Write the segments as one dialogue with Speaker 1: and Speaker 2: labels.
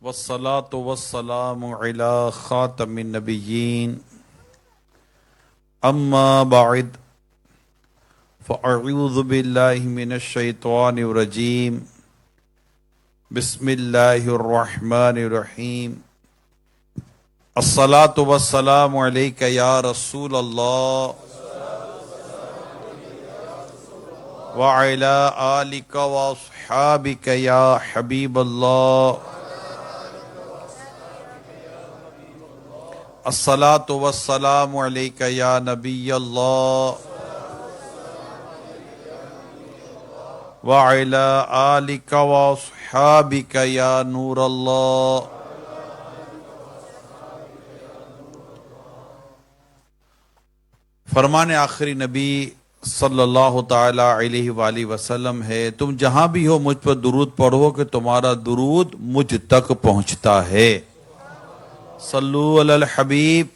Speaker 1: والصلاة والسلام على خاتم النبيين أما بعد فأعوذ بالله من الشيطان الرجيم بسم الله الرحمن الرحيم الصلاة والسلام عليك يا رسول الله وعلى آلك وأصحابك يا حبيب الله الصلاة والسلام عليك يا نبي الله وعلى آلك وأصحابك يا نور الله فرمان آخری نبی صلی اللہ تعالی علیہ وآلہ وسلم ہے، تم جہاں بھی ہو مجھ پر درود پڑھو کہ تمہارا درود مجھ تک پہنچتا ہے۔ صلو علی الحبیب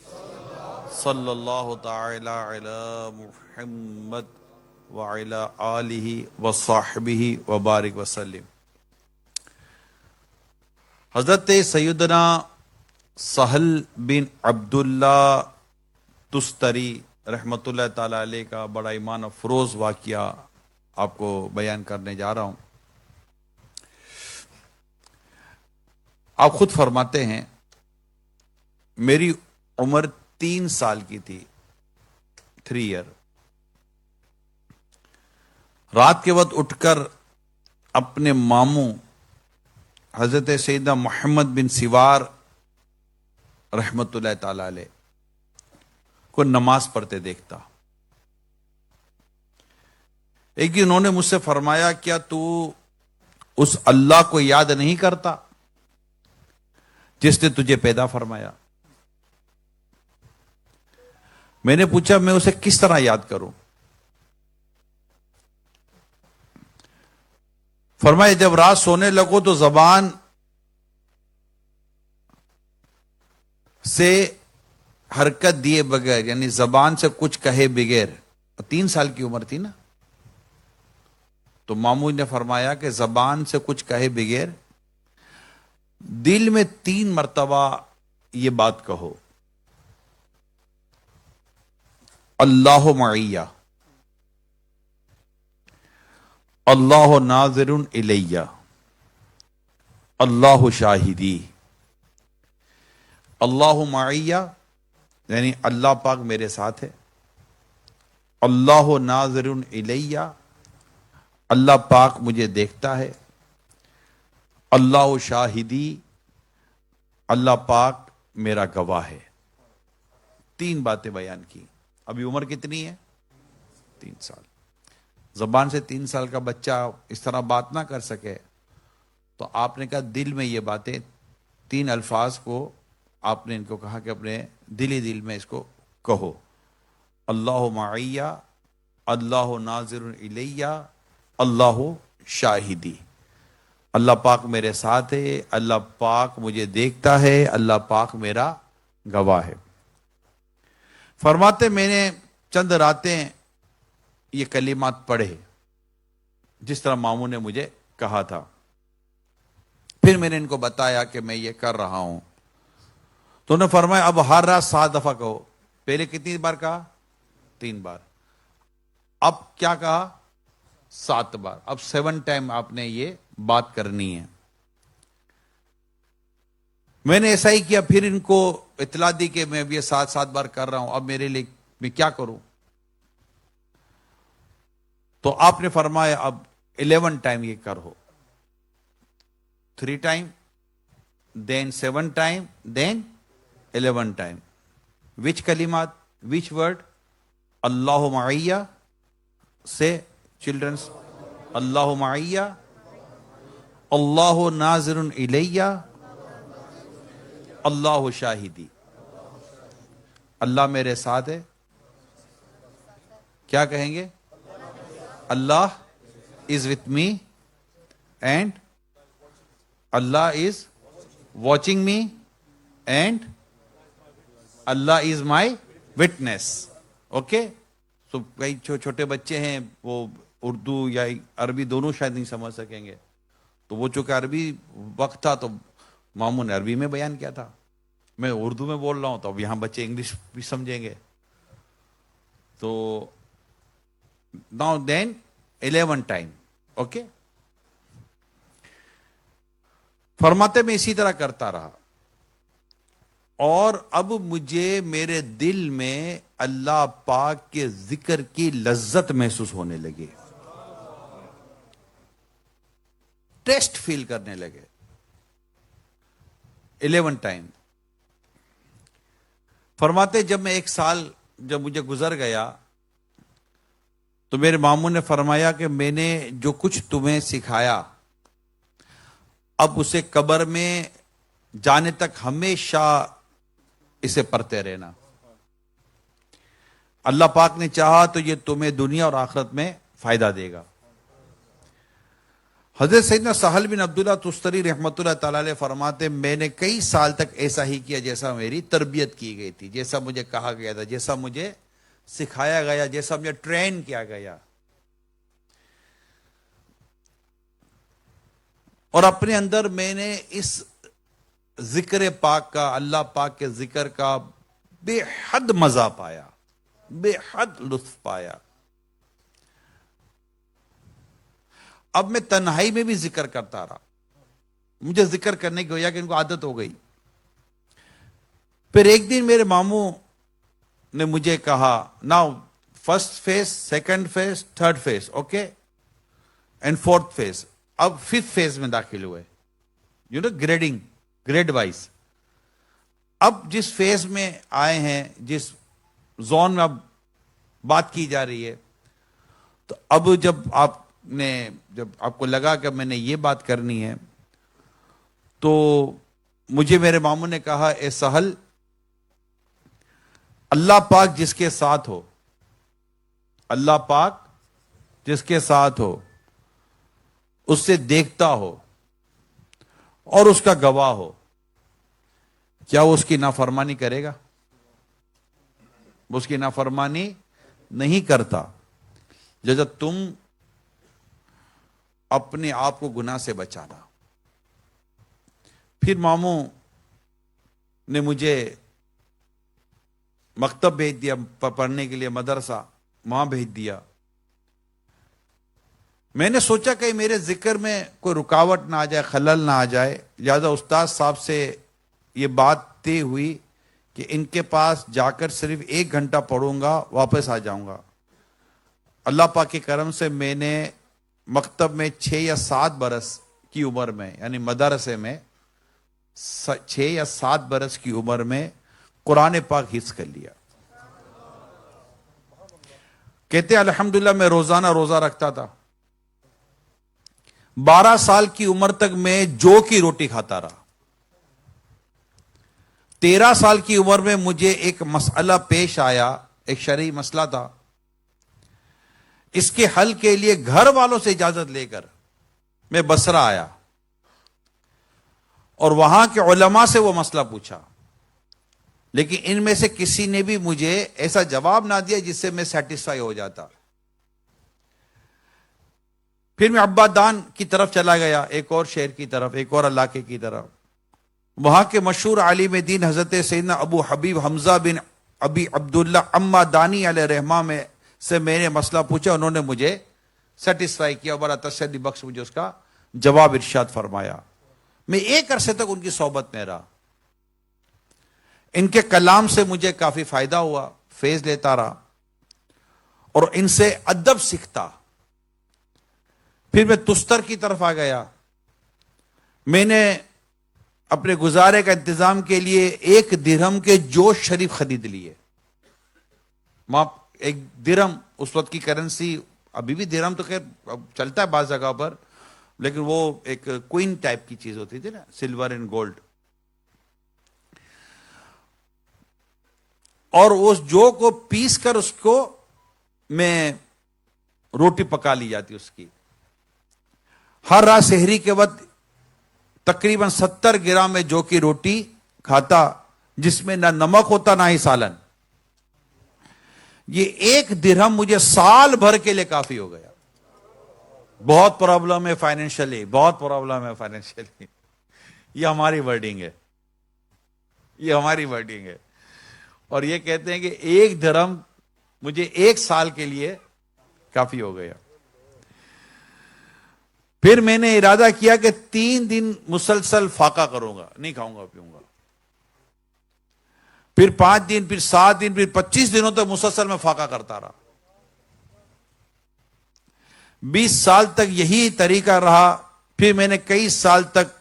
Speaker 1: صلی اللہ تعالی علی محمد وعلی آلہ وصحبہ وبارک وسلم۔ حضرت سیدنا سہل بن عبداللہ تستری رحمۃ اللہ تعالی علیہ کا بڑا ایمان افروز واقعہ آپ کو بیان کرنے جا رہا ہوں۔ آپ خود فرماتے ہیں میری عمر 3 سال کی تھی، 3 ایئر۔ رات کے وقت اٹھ کر اپنے ماموں حضرت سیدنا محمد بن سوار رحمۃ اللہ تعالی علیہ کو نماز پڑھتے دیکھتا۔ ایک دن انہوں نے مجھ سے فرمایا، کیا تو اس اللہ کو یاد نہیں کرتا جس نے تجھے پیدا فرمایا؟ میں نے پوچھا میں اسے کس طرح یاد کروں؟ فرمایا جب رات سونے لگو تو زبان سے حرکت دیے بغیر، یعنی زبان سے کچھ کہے بغیر، 3 سال کی عمر تھی نا، تو ماموں نے فرمایا کہ زبان سے کچھ کہے بغیر دل میں 3 مرتبہ یہ بات کہو، اللہ معیہ، اللہ ناظر الیہ، اللہ شاہدی۔ اللہ معیہ یعنی اللہ پاک میرے ساتھ ہے، اللہ ناظر الیہ، اللہ پاک مجھے دیکھتا ہے، اللہ شاہدی، اللہ پاک میرا گواہ ہے۔ 3 باتیں بیان کی۔ ابھی عمر کتنی ہے؟ 3 سال۔ زبان سے 3 سال کا بچہ اس طرح بات نہ کر سکے تو آپ نے کہا دل میں یہ باتیں، 3 الفاظ کو آپ نے ان کو کہا کہ اپنے دل میں اس کو کہو، اللہ معیہ، اللہ ناظر الیہ، اللہ شاہدی۔ اللہ پاک میرے ساتھ ہے، اللہ پاک مجھے دیکھتا ہے، اللہ پاک میرا گواہ ہے۔ فرماتے میں نے چند راتیں یہ کلمات پڑھے جس طرح ماموں نے مجھے کہا تھا۔ پھر میں نے ان کو بتایا کہ میں یہ کر رہا ہوں، تو انہوں نے فرمایا اب ہر رات 7 دفعہ کہو۔ پہلے کتنی بار کہا؟ 3 بار۔ اب کیا کہا؟ 7 بار۔ اب 7 ٹائم آپ نے یہ بات کرنی ہے۔ میں نے ایسا ہی کیا، پھر ان کو اطلاع دی کہ میں اب یہ 7 بار کر رہا ہوں، اب میرے لیے میں کیا کروں؟ تو آپ نے فرمایا اب 11 ٹائم یہ کرو، 3 ٹائم، دین 7 ٹائم، دین 11 ٹائم۔ وچ کلمات، وچ ورڈ؟ اللہ معیہ سے چلڈرنس، اللہ معیہ، اللہ ناظر الیہ، اللہ شاہدی۔ اللہ میرے ساتھ ہے، کیا کہیں گے؟ اللہ is with me and Allah is watching me and Allah is my witness. Okay? تو کئی چھوٹے بچے ہیں وہ اردو یا عربی دونوں شاید نہیں سمجھ سکیں گے، تو وہ چونکہ عربی وقت تھا تو ماموں نے عربی میں بیان کیا تھا، میں اردو میں بول رہا ہوں، تو اب یہاں بچے انگلش بھی سمجھیں گے. تو ناؤ دین 11 ٹائم. اوکے. فرماتے میں اسی طرح کرتا رہا، اور اب مجھے میرے دل میں اللہ پاک کے ذکر کی لذت محسوس ہونے لگی، ٹیسٹ فیل کرنے لگے. 11 ٹائم. فرماتے جب میں 1 سال جب مجھے گزر گیا تو میرے ماموں نے فرمایا کہ میں نے جو کچھ تمہیں سکھایا اب اسے قبر میں جانے تک ہمیشہ اسے پڑھتے رہنا. اللہ پاک نے چاہا تو یہ تمہیں دنیا اور آخرت میں فائدہ دے گا. حضرت سیدنا سہل بن عبداللہ تستری رحمۃ اللہ تعالی علیہ فرماتے میں نے کئی سال تک ایسا ہی کیا جیسا میری تربیت کی گئی تھی، جیسا مجھے کہا گیا تھا، جیسا مجھے سکھایا گیا، جیسا مجھے ٹرین کیا گیا. اور اپنے اندر میں نے اس ذکر پاک کا، اللہ پاک کے ذکر کا بے حد مزہ پایا، بے حد لطف پایا. اب میں تنہائی میں بھی ذکر کرتا رہا، مجھے ذکر کرنے کی گویا کہ ان کو عادت ہو گئی. پھر ایک دن میرے ماموں نے مجھے کہا، now first phase, second phase, third phase, okay and fourth phase. اب 5th فیز میں داخل ہوئے، گریڈنگ، گریڈ وائز. اب جس فیز میں آئے ہیں، جس زون میں اب بات کی جا رہی ہے، تو اب جب آپ کو لگا کہ میں نے یہ بات کرنی ہے، تو مجھے میرے ماموں نے کہا، اے سہل، اللہ پاک جس کے ساتھ ہو، اللہ پاک جس کے ساتھ ہو، اس سے دیکھتا ہو اور اس کا گواہ ہو، کیا وہ اس کی نافرمانی کرے گا؟ وہ اس کی نافرمانی نہیں کرتا. جب تم اپنے آپ کو گناہ سے بچانا. پھر ماموں نے مجھے مکتب بھیج دیا پڑھنے کے لیے، مدرسہ وہاں بھیج دیا. میں نے سوچا کہ میرے ذکر میں کوئی رکاوٹ نہ آ جائے، خلل نہ آ جائے، لہذا استاد صاحب سے یہ بات طے ہوئی کہ ان کے پاس جا کر صرف 1 گھنٹہ پڑھوں گا، واپس آ جاؤں گا. اللہ پاک کے کرم سے میں نے مکتب میں 6 یا 7 برس کی عمر میں، یعنی مدرسے میں 6 یا 7 برس کی عمر میں قرآن پاک حفظ کر لیا. کہتے ہیں الحمدللہ میں روزانہ روزہ رکھتا تھا. 12 سال کی عمر تک میں جو کی روٹی کھاتا رہا. 13 سال کی عمر میں مجھے ایک مسئلہ پیش آیا، ایک شرعی مسئلہ تھا. اس کے حل کے لیے گھر والوں سے اجازت لے کر میں بصرہ آیا اور وہاں کے علماء سے وہ مسئلہ پوچھا، لیکن ان میں سے کسی نے بھی مجھے ایسا جواب نہ دیا جس سے میں سیٹسفائی ہو جاتا. پھر میں عبادان کی طرف چلا گیا، ایک اور شہر کی طرف، ایک اور علاقے کی طرف. وہاں کے مشہور عالم دین حضرت سیدنا ابو حبیب حمزہ بن ابی عبداللہ عمادانی علیہ رحمہ میں سے میں نے مسئلہ پوچھا. انہوں نے مجھے سیٹسفائی کیا، بڑا تسلی بخش مجھے اس کا جواب ارشاد فرمایا. میں 1 عرصے تک ان کی صحبت میں رہا. ان کے کلام سے مجھے کافی فائدہ ہوا، فیض لیتا رہا اور ان سے ادب سیکھتا. پھر میں تستر کی طرف آ گیا. میں نے اپنے گزارے کا انتظام کے لیے 1 درہم کے جوش شریف خرید لیے. وہاں 1 درہم اس وقت کی کرنسی، ابھی بھی درہم تو خیر چلتا ہے بعض جگہ پر، لیکن وہ ایک کوئن ٹائپ کی چیز ہوتی تھی نا، سلور اینڈ گولڈ. اور اس جو کو پیس کر اس کو میں روٹی پکا لی جاتی اس کی. ہر رات سحری کے وقت تقریباً 70 گرام میں جو کی روٹی کھاتا، جس میں نہ نمک ہوتا نہ ہی سالن. یہ 1 درہم مجھے سال بھر کے لیے کافی ہو گیا. بہت پرابلم ہے فائنینشلی، بہت پرابلم ہے فائنینشلی. یہ ہماری ورڈنگ ہے، یہ ہماری ورڈنگ ہے. اور یہ کہتے ہیں کہ 1 درہم مجھے 1 سال کے لیے کافی ہو گیا. پھر میں نے ارادہ کیا کہ 3 دن مسلسل فاقہ کروں گا، نہیں کھاؤں گا پیوں گا. پھر 5 دن، پھر 7 دن، پھر 25 دنوں تک مسلسل میں فاقہ کرتا رہا. 20 سال تک یہی طریقہ رہا. پھر میں نے کئی سال تک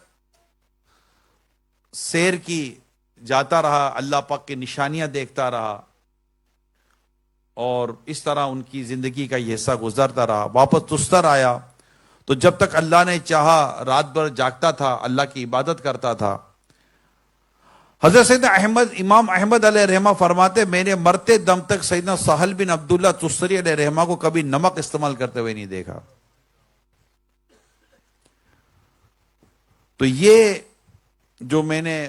Speaker 1: سیر کی، جاتا رہا، اللہ پاک کی نشانیاں دیکھتا رہا، اور اس طرح ان کی زندگی کا یہ حصہ گزرتا رہا. واپس تستر آیا تو جب تک اللہ نے چاہا رات بھر جاگتا تھا، اللہ کی عبادت کرتا تھا. حضرت سیدنا امام احمد علیہ رحمہ فرماتے میں نے مرتے دم تک سیدنا سہل بن عبداللہ تستری علیہ رحمہ کو کبھی نمک استعمال کرتے ہوئے نہیں دیکھا. تو یہ جو میں نے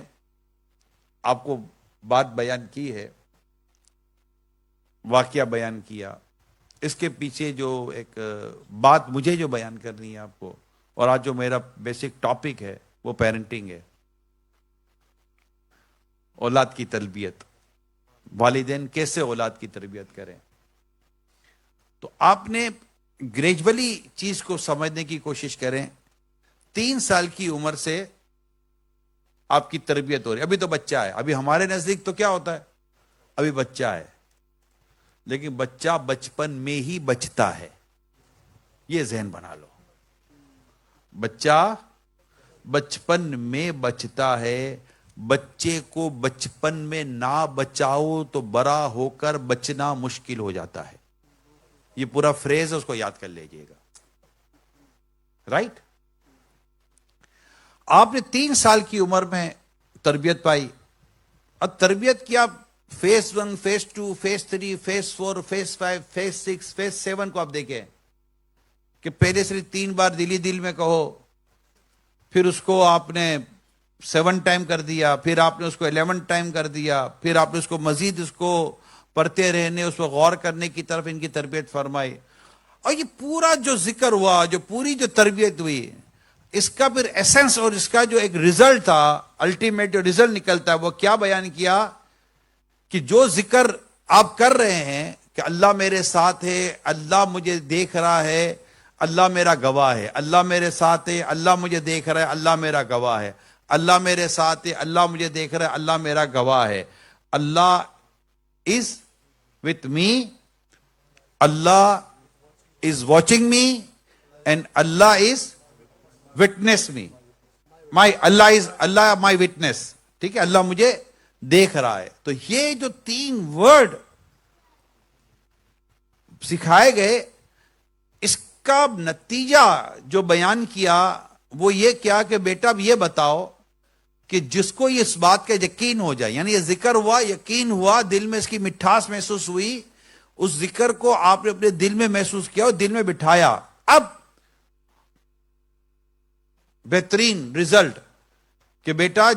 Speaker 1: آپ کو بات بیان کی ہے، واقعہ بیان کیا، اس کے پیچھے جو ایک بات مجھے جو بیان کرنی ہے آپ کو، اور آج جو میرا بیسک ٹاپک ہے وہ پیرنٹنگ ہے، اولاد کی تربیت. والدین کیسے اولاد کی تربیت کریں. تو آپ نے گریجولی چیز کو سمجھنے کی کوشش کریں. 3 سال کی عمر سے آپ کی تربیت ہو رہی ہے. ابھی تو بچہ ہے، ابھی ہمارے نزدیک تو کیا ہوتا ہے، ابھی بچہ ہے، لیکن بچہ بچپن میں ہی بچتا ہے. یہ ذہن بنا لو، بچہ بچپن میں بچتا ہے. بچے کو بچپن میں نہ بچاؤ تو بڑا ہو کر بچنا مشکل ہو جاتا ہے. یہ پورا فریز اس کو یاد کر لیجئے گا. رائٹ؟ آپ نے 3 سال کی عمر میں تربیت پائی. اب تربیت کیا، phase 1، phase 2، phase 3، phase 4، phase 5، phase 6، phase 7 کو آپ دیکھیں کہ پہلے صرف 3 بار دلی دل میں کہو، پھر اس کو آپ نے 7 ٹائم کر دیا، پھر آپ نے اس کو 11 ٹائم کر دیا، پھر آپ نے اس کو مزید اس کو پڑھتے رہنے، اس کو غور کرنے کی طرف ان کی تربیت فرمائی. اور یہ پورا جو ذکر ہوا، جو پوری جو تربیت ہوئی، اس کا پھر ایسنس اور اس کا جو ایک ریزلٹ تھا، الٹیمیٹ جو ریزلٹ نکلتا ہے، وہ کیا بیان کیا کہ جو ذکر آپ کر رہے ہیں کہ اللہ میرے ساتھ ہے، اللہ مجھے دیکھ رہا ہے، اللہ میرا گواہ ہے. اللہ میرے ساتھ ہے، اللہ مجھے دیکھ رہا ہے، اللہ میرا گواہ ہے. اللہ میرے ساتھ ہے، اللہ مجھے دیکھ رہا ہے، اللہ میرا گواہ ہے. Allah is with me, Allah is watching me, and Allah is witness me. Allah my witness. ٹھیک ہے، اللہ مجھے دیکھ رہا ہے. تو یہ جو 3 ورڈ سکھائے گئے، اس کا نتیجہ جو بیان کیا وہ یہ کیا کہ بیٹا اب یہ بتاؤ کہ جس کو اس بات کا یقین ہو جائے، یعنی یہ ذکر ہوا، یقین ہوا، دل میں اس کی مٹھاس محسوس ہوئی، اس ذکر کو آپ نے اپنے دل میں محسوس کیا اور دل میں بٹھایا. اب بہترین رزلٹ کہ بیٹا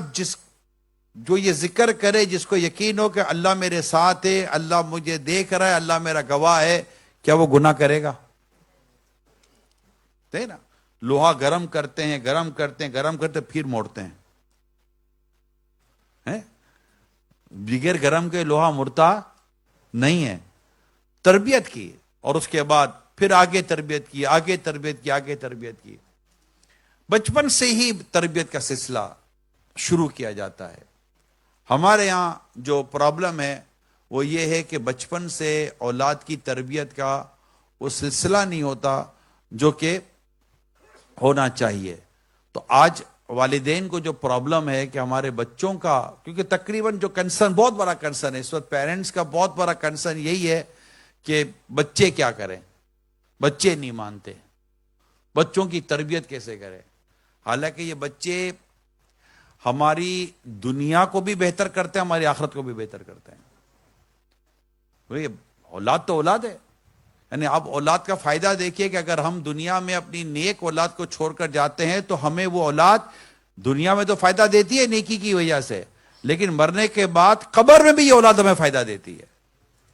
Speaker 1: جو یہ ذکر کرے، جس کو یقین ہو کہ اللہ میرے ساتھ ہے، اللہ مجھے دیکھ رہا ہے، اللہ میرا گواہ ہے، کیا وہ گناہ کرے گا؟ نا، لوہا گرم کرتے ہیں، گرم کرتے ہیں، گرم کرتے پھر موڑتے ہیں. بغیر گرم کے لوہا مڑتا نہیں ہے. تربیت کی، اور اس کے بعد پھر آگے تربیت کی، آگے تربیت کی، آگے تربیت کی. بچپن سے ہی تربیت کا سلسلہ شروع کیا جاتا ہے. ہمارے یہاں جو پرابلم ہے وہ یہ ہے کہ بچپن سے اولاد کی تربیت کا وہ سلسلہ نہیں ہوتا جو کہ ہونا چاہیے. تو آج والدین کو جو پرابلم ہے کہ ہمارے بچوں کا، کیونکہ تقریباً جو کنسرن، بہت بڑا کنسرن ہے اس وقت، پیرنٹس کا بہت بڑا کنسرن یہی ہے کہ بچے کیا کریں، بچے نہیں مانتے، بچوں کی تربیت کیسے کریں. حالانکہ یہ بچے ہماری دنیا کو بھی بہتر کرتے ہیں، ہماری آخرت کو بھی بہتر کرتے ہیں. اولاد تو اولاد ہے، یعنی آپ اولاد کا فائدہ دیکھیے کہ اگر ہم دنیا میں اپنی نیک اولاد کو چھوڑ کر جاتے ہیں تو ہمیں وہ اولاد دنیا میں تو فائدہ دیتی ہے نیکی کی وجہ سے، لیکن مرنے کے بعد قبر میں بھی یہ اولاد ہمیں فائدہ دیتی ہے.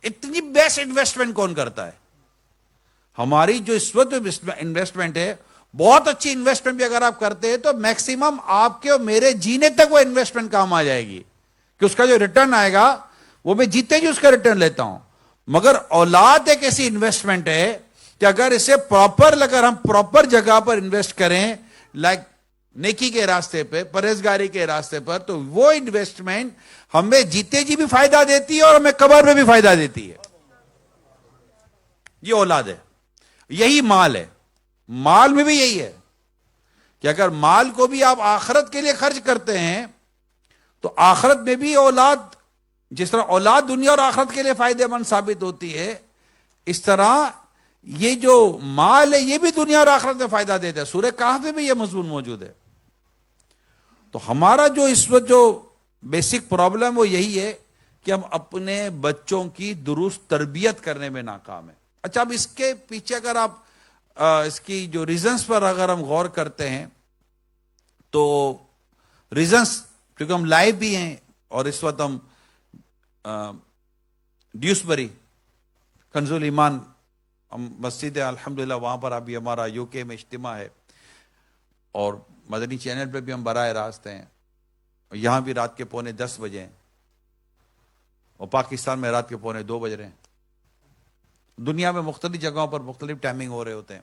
Speaker 1: اتنی بیسٹ انویسٹمنٹ کون کرتا ہے؟ ہماری جو اس وقت انویسٹمنٹ ہے بہت اچھی انویسٹمنٹ بھی اگر آپ کرتے ہیں تو میکسیمم آپ کے اور میرے جینے تک وہ انویسٹمنٹ کام آ جائے گی کہ اس کا جو ریٹرن آئے گا وہ میں جیتے جی اس کا ریٹرن لیتا ہوں. مگر اولاد ایک ایسی انویسٹمنٹ ہے کہ اگر اسے اگر ہم پراپر جگہ پر انویسٹ کریں لائک نیکی کے راستے پہ, پرہیزگاری کے راستے پر, تو وہ انویسٹمنٹ ہمیں جیتے جی بھی فائدہ دیتی ہے اور ہمیں قبر میں بھی فائدہ دیتی ہے. یہ اولاد ہے, یہی مال ہے. مال میں بھی یہی ہے کہ اگر مال کو بھی آپ آخرت کے لیے خرچ کرتے ہیں تو آخرت میں بھی اولاد, جس طرح اولاد دنیا اور آخرت کے لیے فائدہ مند ثابت ہوتی ہے, اس طرح یہ جو مال ہے یہ بھی دنیا اور آخرت میں فائدہ دیتا ہے. سورہ کہف میں بھی یہ مضمون موجود ہے. تو ہمارا جو اس وقت جو بیسک پرابلم وہ یہی ہے کہ ہم اپنے بچوں کی درست تربیت کرنے میں ناکام ہیں. اچھا, اب اس کے پیچھے اگر آپ اس کی جو ریزنز پر اگر ہم غور کرتے ہیں تو ریزنز, کیونکہ ہم لائیو بھی ہیں اور اس وقت ہم ڈیوسبری کنز ایمان ہم مسجد ہے الحمدللہ, وہاں پر ابھی ہمارا یو کے میں اجتماع ہے اور مدنی چینل پہ بھی ہم براہ راست ہیں. یہاں بھی رات کے 9:45 بجے ہیں اور پاکستان میں رات کے 2:45 بج رہے ہیں. دنیا میں مختلف جگہوں پر مختلف ٹائمنگ ہو رہے ہوتے ہیں.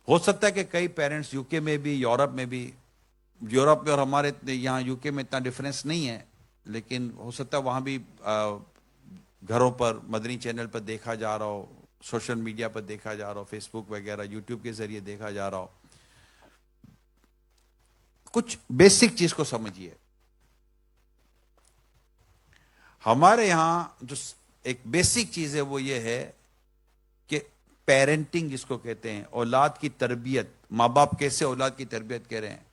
Speaker 1: ہو سکتا ہے کہ کئی پیرنٹس یو کے میں بھی, یورپ میں بھی, یورپ میں اور ہمارے یہاں یو کے میں اتنا ڈفرینس نہیں ہے, لیکن ہو سکتا ہے وہاں بھی گھروں پر مدنی چینل پر دیکھا جا رہا ہو, سوشل میڈیا پر دیکھا جا رہا ہو, فیس بک وغیرہ یوٹیوب کے ذریعے دیکھا جا رہا ہو. کچھ بیسک چیز کو سمجھیے. ہمارے یہاں جو ایک بیسک چیز ہے وہ یہ ہے کہ پیرنٹنگ جس کو کہتے ہیں, اولاد کی تربیت, ماں باپ کیسے اولاد کی تربیت کر رہے ہیں,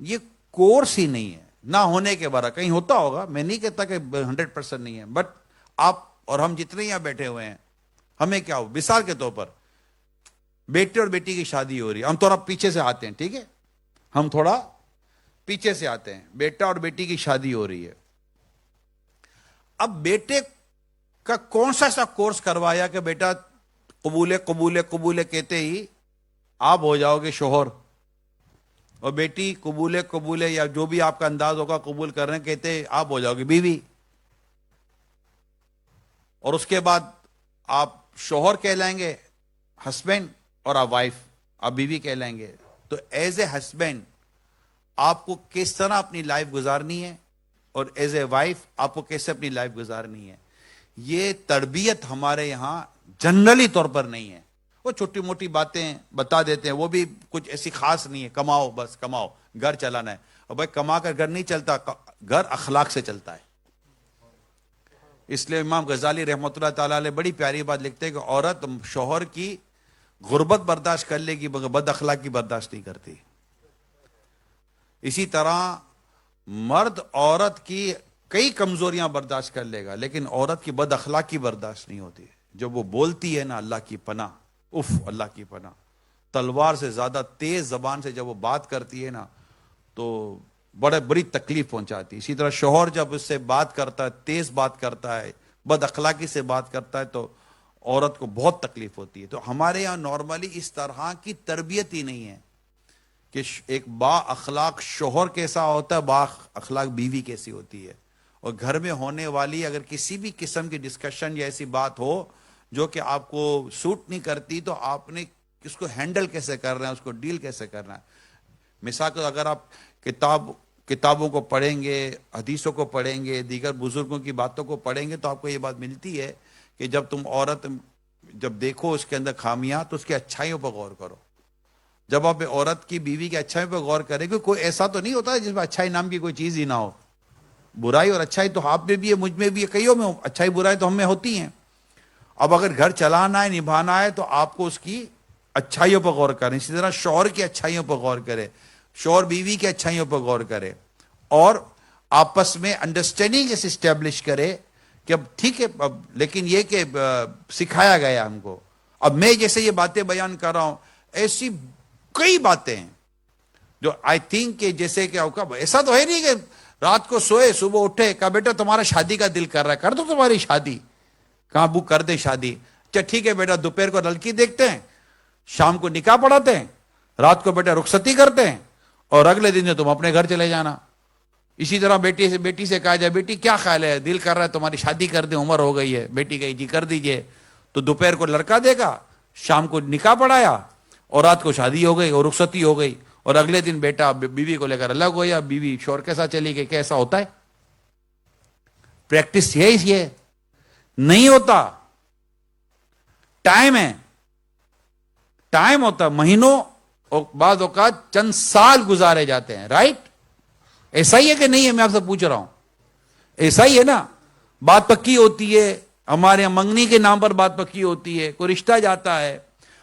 Speaker 1: یہ کورس ہی نہیں ہے. نہ ہونے کے برابر, کہیں ہوتا ہوگا, میں نہیں کہتا کہ 100% نہیں ہے, بٹ آپ اور ہم جتنے یہاں بیٹھے ہوئے ہیں ہمیں کیا ہو, مثال کے طور پر بیٹے اور بیٹی کی شادی ہو رہی ہے, ہم تھوڑا پیچھے سے آتے ہیں, ٹھیک ہے, ہم تھوڑا پیچھے سے آتے ہیں. بیٹا اور بیٹی کی شادی ہو رہی ہے. اب بیٹے کا کون سا کورس کروایا کہ بیٹا قبول قبول قبول کہتے ہی آپ ہو جاؤ گے شوہر, اور بیٹی قبول قبول یا جو بھی آپ کا انداز ہوگا قبول کر رہے ہیں کہتے آپ ہو جاؤ گے بیوی, اور اس کے بعد آپ شوہر کہلائیں گے ہسبینڈ اور آپ وائف, آپ بیوی کہلائیں گے. تو ایز اے ہسبینڈ آپ کو کس طرح اپنی لائف گزارنی ہے اور ایز اے وائف آپ کو کیسے اپنی لائف گزارنی ہے, یہ تربیت ہمارے یہاں جنرلی طور پر نہیں ہے. وہ چھوٹی موٹی باتیں بتا دیتے ہیں, وہ بھی کچھ ایسی خاص نہیں ہے, کماؤ بس کماؤ, گھر چلانا ہے. اور بھائی کما کر گھر نہیں چلتا, گھر اخلاق سے چلتا ہے. اس لیے امام غزالی رحمۃ اللہ تعالی علیہ بڑی پیاری بات لکھتے ہیں کہ عورت شوہر کی غربت برداشت کر لے گی مگر بد اخلاقی برداشت نہیں کرتی. اسی طرح مرد عورت کی کئی کمزوریاں برداشت کر لے گا لیکن عورت کی بد اخلاقی برداشت نہیں ہوتی. جب وہ بولتی ہے نا, اللہ کی پناہ, اف اللہ کی پناہ, تلوار سے زیادہ تیز زبان سے جب وہ بات کرتی ہے نا تو بڑی تکلیف پہنچاتی. اسی طرح شوہر جب اس سے بات کرتا ہے, تیز بات کرتا ہے, بد اخلاقی سے بات کرتا ہے تو عورت کو بہت تکلیف ہوتی ہے. تو ہمارے یہاں نارملی اس طرح کی تربیت ہی نہیں ہے کہ ایک با اخلاق شوہر کیسا ہوتا ہے, با اخلاق بیوی کیسی ہوتی ہے. اور گھر میں ہونے والی اگر کسی بھی قسم کی ڈسکشن یا ایسی بات ہو جو کہ آپ کو سوٹ نہیں کرتی تو آپ نے اس کو ہینڈل کیسے کرنا ہے, اس کو ڈیل کیسے کرنا ہے. مثال کو اگر آپ کتابوں کو پڑھیں گے, حدیثوں کو پڑھیں گے, دیگر بزرگوں کی باتوں کو پڑھیں گے تو آپ کو یہ بات ملتی ہے کہ جب تم عورت جب دیکھو اس کے اندر خامیاں تو اس کی اچھائیوں پر غور کرو. جب آپ عورت کی بیوی کی اچھائی پر غور کریں گے, کوئی ایسا تو نہیں ہوتا ہے جس میں اچھائی نام کی کوئی چیز ہی نہ ہو. برائی اور اچھائی تو آپ میں بھی ہے, مجھ میں بھی ہے, کئیوں میں اچھائی برائی تو ہم میں ہوتی ہیں. اب اگر گھر چلانا ہے, نبھانا ہے تو آپ کو اس کی اچھائیوں پر غور کریں. اسی طرح شوہر کی اچھائیوں پر غور کرے, شوہر بیوی کی اچھائیوں پر غور کرے اور آپس میں انڈرسٹینڈنگ اس اسٹیبلش کرے کہ اب ٹھیک ہے, اب لیکن یہ کہ سکھایا گیا ہم کو. اب میں جیسے یہ باتیں بیان کر رہا ہوں ایسی کئی باتیں ہیں جو آئی تھنک کہ جیسے کہ ایسا تو ہے نہیں کہ رات کو سوئے صبح اٹھے کہا بیٹا تمہارا شادی کا دل کر رہا ہے, کر دو تمہاری شادی, کہاں بک کر دے شادی. اچھا ٹھیک ہے بیٹا دوپہر کو لڑکی دیکھتے ہیں, شام کو نکاح پڑھاتے ہیں, رات کو بیٹا رخصتی کرتے ہیں, اور اگلے دن سے تم اپنے گھر چلے جانا. اسی طرح بیٹی سے کہا جائے بیٹی کیا خیال ہے, دل کر رہا ہے تمہاری شادی کر دیں, عمر ہو گئی ہے. بیٹی کہی جی کر دیجئے. تو دوپہر کو لڑکا دے گا, شام کو نکاح پڑھایا, اور رات کو شادی ہو گئی اور رخصتی ہو گئی, اور اگلے دن بیٹا بیوی کو لے کر الگ ہو یا بیوی شوہر کے ساتھ چلی گئی. کیسا ہوتا ہے؟ پریکٹس یہ نہیں ہوتا. ٹائم ہے, ٹائم ہوتا, مہینوں اور بعض اوقات چند سال گزارے جاتے ہیں. رائٹ؟ ایسا ہی ہے کہ نہیں ہے؟ میں آپ سے پوچھ رہا ہوں. ایسا ہی ہے نا. بات پکی ہوتی ہے, ہمارے یہاں منگنی کے نام پر بات پکی ہوتی ہے, کوئی رشتہ جاتا ہے,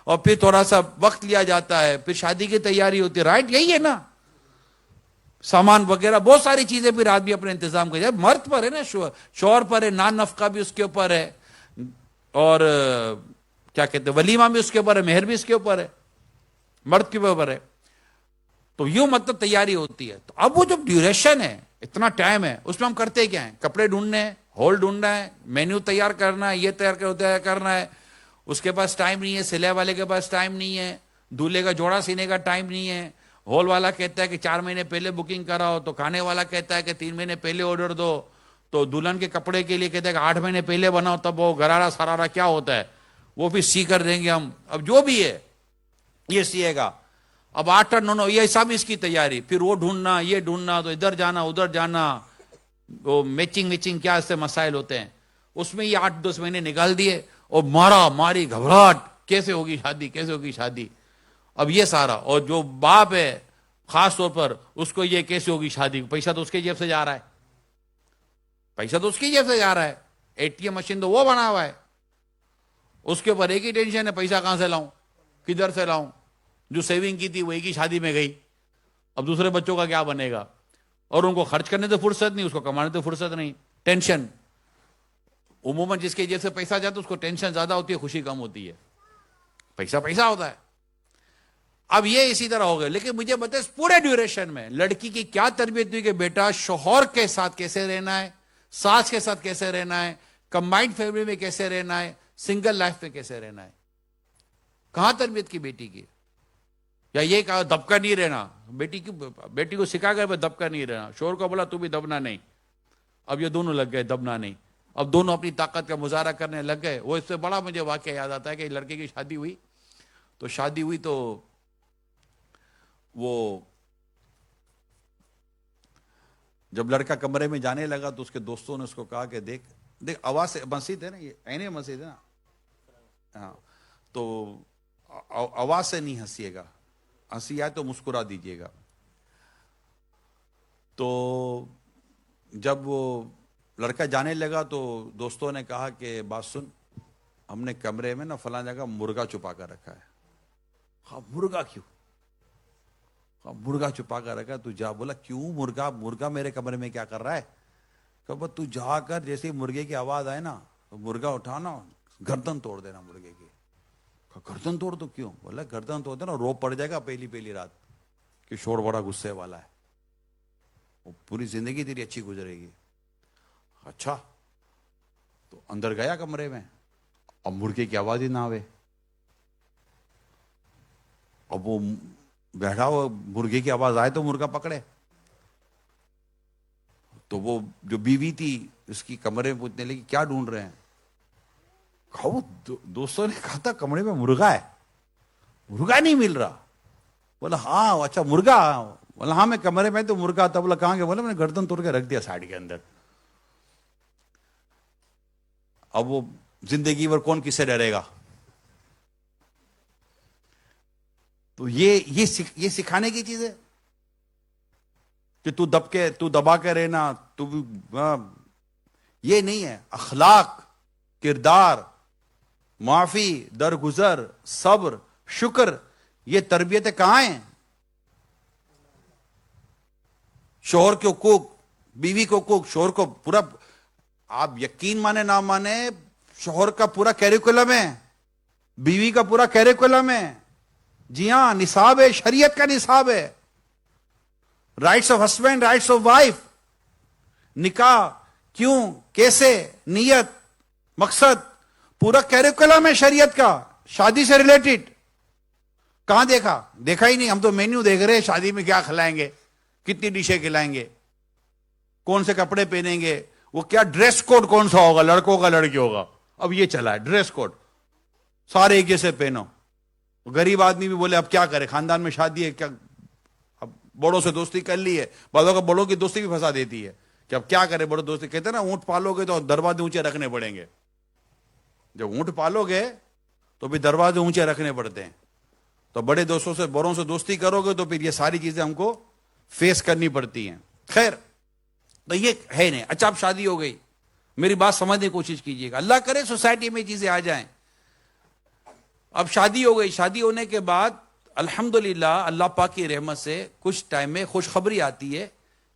Speaker 1: اور پھر تھوڑا سا وقت لیا جاتا ہے, پھر شادی کی تیاری ہوتی ہے. رائٹ؟ یہی ہے نا. سامان وغیرہ بہت ساری چیزیں پھر آدمی اپنے انتظام کر. مرد پر ہے نا, شوہر پر ہے, نان نفقہ بھی اس کے اوپر ہے, اور کیا کہتے ہیں ولیمہ بھی اس کے اوپر ہے, مہر بھی اس کے اوپر ہے, مرد کے اوپر ہے. تو یوں مطلب تیاری ہوتی ہے. تو اب وہ جو ڈیوریشن ہے, اتنا ٹائم ہے, اس میں ہم کرتے کیا ہیں؟ کپڑے ڈھونڈنے ہیں, ہال ڈھونڈنا ہے, مینیو تیار کرنا ہے, یہ تیار کرنا ہے. اس کے پاس ٹائم نہیں ہے, سلے والے کے پاس ٹائم نہیں ہے, دولہے کا جوڑا سینے کا ٹائم نہیں ہے. ہال والا کہتا ہے کہ 4 مہینے پہلے بکنگ کراؤ, تو کھانے والا کہتا ہے کہ 3 مہینے پہلے آرڈر دو, تو دلہن کے کپڑے کے لیے کہتا ہے کہ 8 مہینے پہلے بناؤ, تب وہ گرارا سرارا کیا ہوتا ہے وہ بھی سی کر دیں گے ہم. اب جو بھی ہے یہ سیے گا. اب 8 9 یہ سب اس کی تیاری, پھر وہ ڈھونڈنا, یہ ڈھونڈنا, تو ادھر جانا ادھر جانا, وہ میچنگ کیا اس سے مسائل ہوتے ہیں. اس میں یہ 8 10 مہینے نکال دیے, اور مارا ماری گھبراہٹ, کیسے ہوگی شادی, کیسے ہوگی شادی. اب یہ سارا, اور جو باپ ہے خاص طور پر اس کو یہ کیسے ہوگی شادی, پیسہ تو اس کے جیب سے جا رہا ہے, پیسہ تو اس کی جیب سے جا رہا ہے, ATM مشین تو وہ بنا ہوا ہے, اس کے اوپر ایک ہی ٹینشن ہے, پیسہ کہاں سے لاؤں, کدھر سے لاؤں. جو سیونگ کی تھی وہ ایک ہی شادی میں گئی, اب دوسرے بچوں کا کیا بنے گا, اور ان کو خرچ کرنے تو فرصت نہیں, اس کو کمانے تو فرصت نہیں. ٹینشن عموماً جس کے جیب سے پیسہ جاتا ہے اس کو ٹینشن زیادہ ہوتی ہے, خوشی کم ہوتی ہے. پیسہ ہوتا ہے. اب یہ اسی طرح ہو گئے. لیکن مجھے بتائیں اس پورے ڈیوریشن میں لڑکی کی کیا تربیت ہوئی کہ بیٹا شوہر کے ساتھ کیسے رہنا ہے, ساس کے ساتھ کیسے رہنا ہے, کمبائنڈ فیملی میں کیسے رہنا ہے, سنگل لائف میں کیسے رہنا ہے. کہاں تربیت کی بیٹی کی؟ یا یہ کہا دبکا نہیں رہنا, بیٹی کو سکھا گئے دبکا نہیں رہنا, شوہر کو بولا تو بھی دبنا نہیں. اب یہ دونوں لگ گئے دبنا نہیں, اب دونوں اپنی طاقت کا مظاہرہ کرنے لگ گئے. وہ اس سے بڑا مجھے واقعہ یاد آتا ہے کہ لڑکے کی شادی ہوئی تو وہ جب لڑکا کمرے میں جانے لگا تو اس کے دوستوں نے اس کو کہا کہ دیکھ آواز سے, مسجد ہے نا, یہ عین مسجد ہے نا, ہاں, تو آواز سے نہیں ہنسیے گا, ہنسی آئے تو مسکرا دیجیے گا. تو جب وہ لڑکا جانے لگا تو دوستوں نے کہا کہ بات سن, ہم نے کمرے میں نا فلاں جگہ مرغا چھپا کر رکھا ہے. ہاں مرغا کیوں؟ مرغا چھپا کر رکھا. تو جا, بولا کیوں مرغا میرے کمرے میں کیا کر رہا ہے؟ کہ تو جا کر جیسے مرغے کی آواز آئے نا تو مرغا اٹھانا, گردن توڑ دینا مرغے کی. گردن توڑ تو کیوں؟ بولا گردن توڑ دینا, رو پڑ جائے گا پہلی رات کہ شوہر بڑا غصے والا ہے, وہ پوری زندگی تیری اچھی گزرے گی. اچھا, تو اندر گیا کمرے میں, اب مرغے کی آواز ہی نہ آوے. اب وہ بیٹھا ہوا, مرغے کی آواز آئے تو مرغا پکڑے. تو وہ جو بیوی تھی اس کی کمرے میں پوچھنے لگی کیا ڈھونڈ رہے ہیں؟ کہا دوستوں نے کہا تھا کمرے میں مرغا ہے, مرغا نہیں مل رہا. بولا ہاں اچھا مرغا, بولا ہاں میں کمرے میں تو مرغا تھا. بولا کہاں گیا؟ بولا میں نے گردن توڑ کے رکھ دیا سائڈ کے اندر. اب وہ زندگی بھر کون کس سے ڈرے گا؟ تو یہ سکھانے کی چیز ہے کہ تو دبا کے رہنا, یہ نہیں ہے. اخلاق, کردار, معافی, درگزر, صبر, شکر, یہ تربیتیں کہاں ہیں؟ شوہر کے حقوق, بیوی کے حقوق, شوہر کو پورا, آپ یقین مانے نہ مانے, شوہر کا پورا کیریکولم ہے, بیوی کا پورا کیریکولم ہے. جی ہاں, نصاب ہے, شریعت کا نصاب ہے. Rights of husband, rights of wife, نکاح کیوں, کیسے, نیت, مقصد, پورا کیریکولم ہے شریعت کا, شادی سے ریلیٹڈ. کہاں دیکھا؟ دیکھا ہی نہیں. ہم تو مینیو دیکھ رہے ہیں شادی میں کیا کھلائیں گے, کتنی ڈشیں کھلائیں گے, کون سے کپڑے پہنیں گے, وہ کیا ڈریس کوڈ کون سا ہوگا, لڑکوں کا لڑکیوں کا. اب یہ چلا ہے ڈریس کوڈ, سارے ایک جیسے پہنو. غریب آدمی بھی بولے اب کیا کرے, خاندان میں شادی ہے, کیا اب بڑوں سے دوستی کر لی ہے, بعضوں کا بڑوں کی دوستی بھی پھنسا دیتی ہے کہ اب کیا کرے بڑوں دوستی. کہتے ہیں نا اونٹ پالو گے تو دروازے اونچے رکھنے پڑیں گے. جب اونٹ پالو گے تو بھی دروازے اونچے رکھنے پڑتے ہیں. تو بڑے دوستوں سے بڑوں سے دوستی کرو گے تو پھر یہ ساری چیزیں ہم کو فیس کرنی پڑتی ہیں. خیر, تو یہ ہے نہیں. اچھا اب شادی ہو گئی, میری بات سمجھنے کی کوشش کیجیے گا, اللہ کرے سوسائٹی میں چیزیں آ جائیں. اب شادی ہو گئی, شادی ہونے کے بعد الحمدللہ اللہ پاک کی رحمت سے کچھ ٹائم میں خوشخبری آتی ہے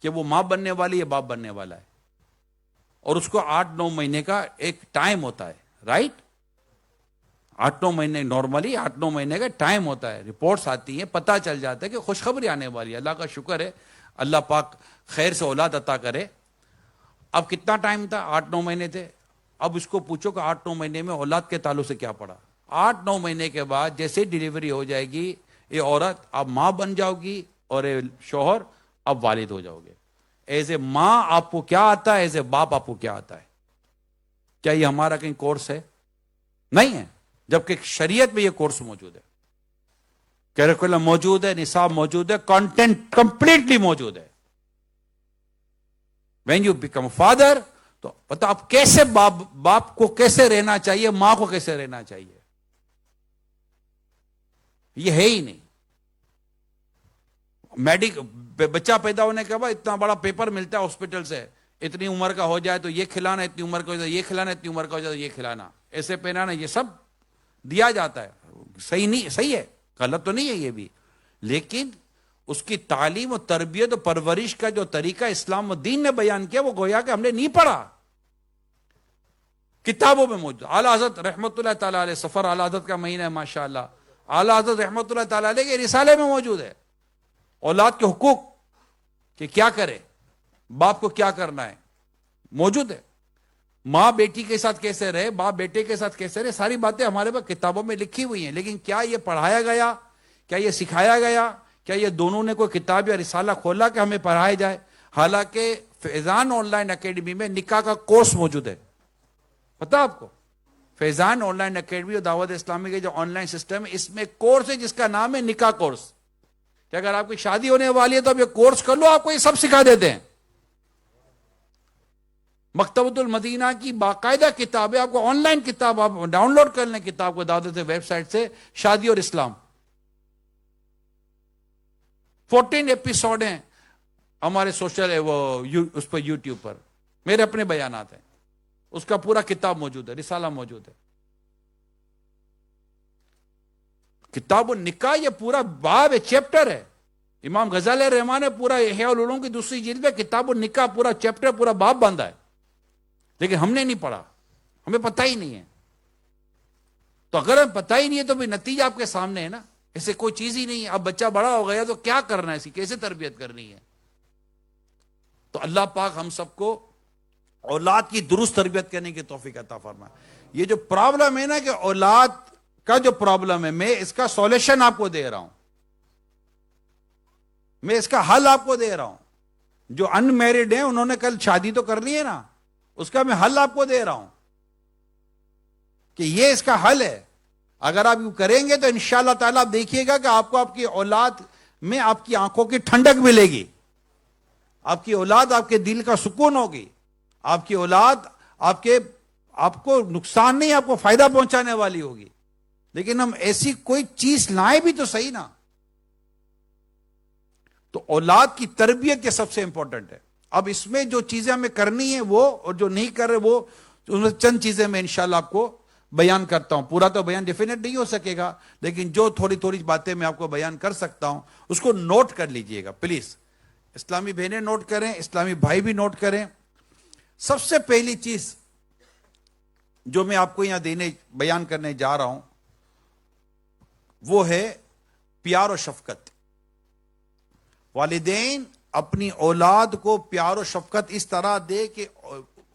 Speaker 1: کہ وہ ماں بننے والی ہے, باپ بننے والا ہے, اور اس کو 8-9 مہینے کا ایک ٹائم ہوتا ہے. رائٹ, 8-9 مہینے, نارملی 8-9 مہینے کا ٹائم ہوتا ہے. رپورٹس آتی ہیں, پتہ چل جاتا ہے کہ خوشخبری آنے والی ہے. اللہ کا شکر ہے, اللہ پاک خیر سے اولاد عطا کرے. اب کتنا ٹائم تھا؟ 8-9 مہینے تھے. اب اس کو پوچھو کہ 8-9 مہینے میں اولاد کے تعلق سے کیا پڑا. 8-9 مہینے کے بعد جیسے ڈیلیوری ہو جائے گی, یہ عورت اب ماں بن جاؤ گی اور شوہر اب والد ہو جاؤ گے. ایز اے ماں آپ کو کیا آتا ہے, ایز اے باپ آپ کو کیا آتا ہے؟ کیا یہ ہمارا کہیں کورس ہے؟ نہیں ہے. جبکہ شریعت میں یہ کورس موجود ہے, کیریکولم موجود ہے, نصاب موجود ہے, کانٹینٹ کمپلیٹلی موجود ہے. وین یو بیکم فادر تو پتا آپ کیسے باپ کو کیسے رہنا چاہیے, ماں کو کیسے رہنا چاہیے. یہ ہے ہی نہیں. بچہ پیدا ہونے کے بعد اتنا بڑا پیپر ملتا ہے ہاسپٹل سے, اتنی عمر کا ہو جائے تو یہ کھلانا, اتنی عمر کا ہو جائے یہ کھلانا, اتنی عمر کا ہو جائے تو یہ کھلانا, ایسے پہنانا, یہ سب دیا جاتا ہے. صحیح نہیں, صحیح ہے, غلط تو نہیں ہے یہ بھی, لیکن اس کی تعلیم و تربیت و پرورش کا جو طریقہ اسلام و دین نے بیان کیا وہ گویا کہ ہم نے نہیں پڑھا, کتابوں میں موجود. اعلیٰ حضرت رحمت اللہ تعالیٰ علیہ, سفر اعلیٰ حضرت کا مہینہ ہے ماشاءاللہ, اعلیٰ حضرت رحمت اللہ تعالیٰ علیہ کے رسالے میں موجود ہے اولاد کے حقوق کہ کیا کرے, باپ کو کیا کرنا ہے, موجود ہے. ماں بیٹی کے ساتھ کیسے رہے, باپ بیٹے کے ساتھ کیسے رہے, ساری باتیں ہمارے پاس کتابوں میں لکھی ہوئی ہیں. لیکن کیا یہ پڑھایا گیا, کیا یہ سکھایا گیا, کیا یہ دونوں نے کوئی کتاب یا رسالہ کھولا کہ ہمیں پڑھایا جائے؟ حالانکہ فیضان آن لائن اکیڈمی میں نکاح کا کورس موجود ہے, پتا آپ کو. فیضان آن لائن اکیڈمی اور دعوت اسلامی کے جو آن لائن سسٹم ہے, اس میں کورس ہے جس کا نام ہے نکاح کورس, کہ اگر آپ کی شادی ہونے والی ہے تو آپ یہ کورس کر لو, آپ کو یہ سب سکھا دیتے ہیں. مکتبۃ المدینہ کی باقاعدہ کتاب ہے, آپ کو آن لائن کتاب آپ ڈاؤن لوڈ کر لیں کتاب کو دعوت ویب سائٹ سے, شادی اور اسلام. 14 ایپیسوڈ ہیں ہمارے سوشل اس پر یوٹیوب پر, میرے اپنے بیانات ہیں, اس کا پورا کتاب موجود ہے, رسالہ موجود ہے. کتاب النکاح یہ پورا باب ہے, چیپٹر ہے. امام غزالی رحمٰن نے پورا احیاء العلوم کی دوسری جلد میں کتاب النکاح پورا چیپٹر, پورا باب باندھا ہے, لیکن ہم نے نہیں پڑھا, ہمیں پتہ ہی نہیں ہے. تو اگر ہمیں پتہ ہی نہیں ہے تو بھی نتیجہ آپ کے سامنے ہے نا, ایسے کوئی چیز ہی نہیں ہے. اب بچہ بڑا ہو گیا تو کیا کرنا ہے, اس کی کیسے تربیت کرنی ہے. تو اللہ پاک ہم سب کو اولاد کی درست تربیت کرنے کی توفیق عطا فرمائے. یہ جو پرابلم ہے نا کہ اولاد کا جو پرابلم ہے, میں اس کا سولوشن آپ کو دے رہا ہوں, میں اس کا حل آپ کو دے رہا ہوں. جو ان میرڈ ہیں انہوں نے کل شادی تو کرنی ہے نا, اس کا میں حل آپ کو دے رہا ہوں کہ یہ اس کا حل ہے. اگر آپ یوں کریں گے تو انشاءاللہ تعالیٰ آپ دیکھیے گا کہ آپ کو آپ کی اولاد میں آپ کی آنکھوں کی ٹھنڈک ملے گی, آپ کی اولاد آپ کے دل کا سکون ہوگی, آپ کی اولاد آپ کو نقصان نہیں, آپ کو فائدہ پہنچانے والی ہوگی. لیکن ہم ایسی کوئی چیز لائیں بھی تو صحیح نا. تو اولاد کی تربیت یہ سب سے امپورٹنٹ ہے. اب اس میں جو چیزیں ہمیں کرنی ہیں وہ, اور جو نہیں کر رہے وہ, ان میں چند چیزیں میں انشاءاللہ آپ کو بیان کرتا ہوں. پورا تو بیان ڈیفینیٹ نہیں ہو سکے گا, لیکن جو تھوڑی تھوڑی باتیں میں آپ کو بیان کر سکتا ہوں اس کو نوٹ کر لیجئے گا پلیز. اسلامی بہنیں نوٹ کریں, اسلامی بھائی بھی نوٹ کریں. سب سے پہلی چیز جو میں آپ کو یہاں بیان کرنے جا رہا ہوں وہ ہے پیار و شفقت. والدین اپنی اولاد کو پیار و شفقت اس طرح دے کہ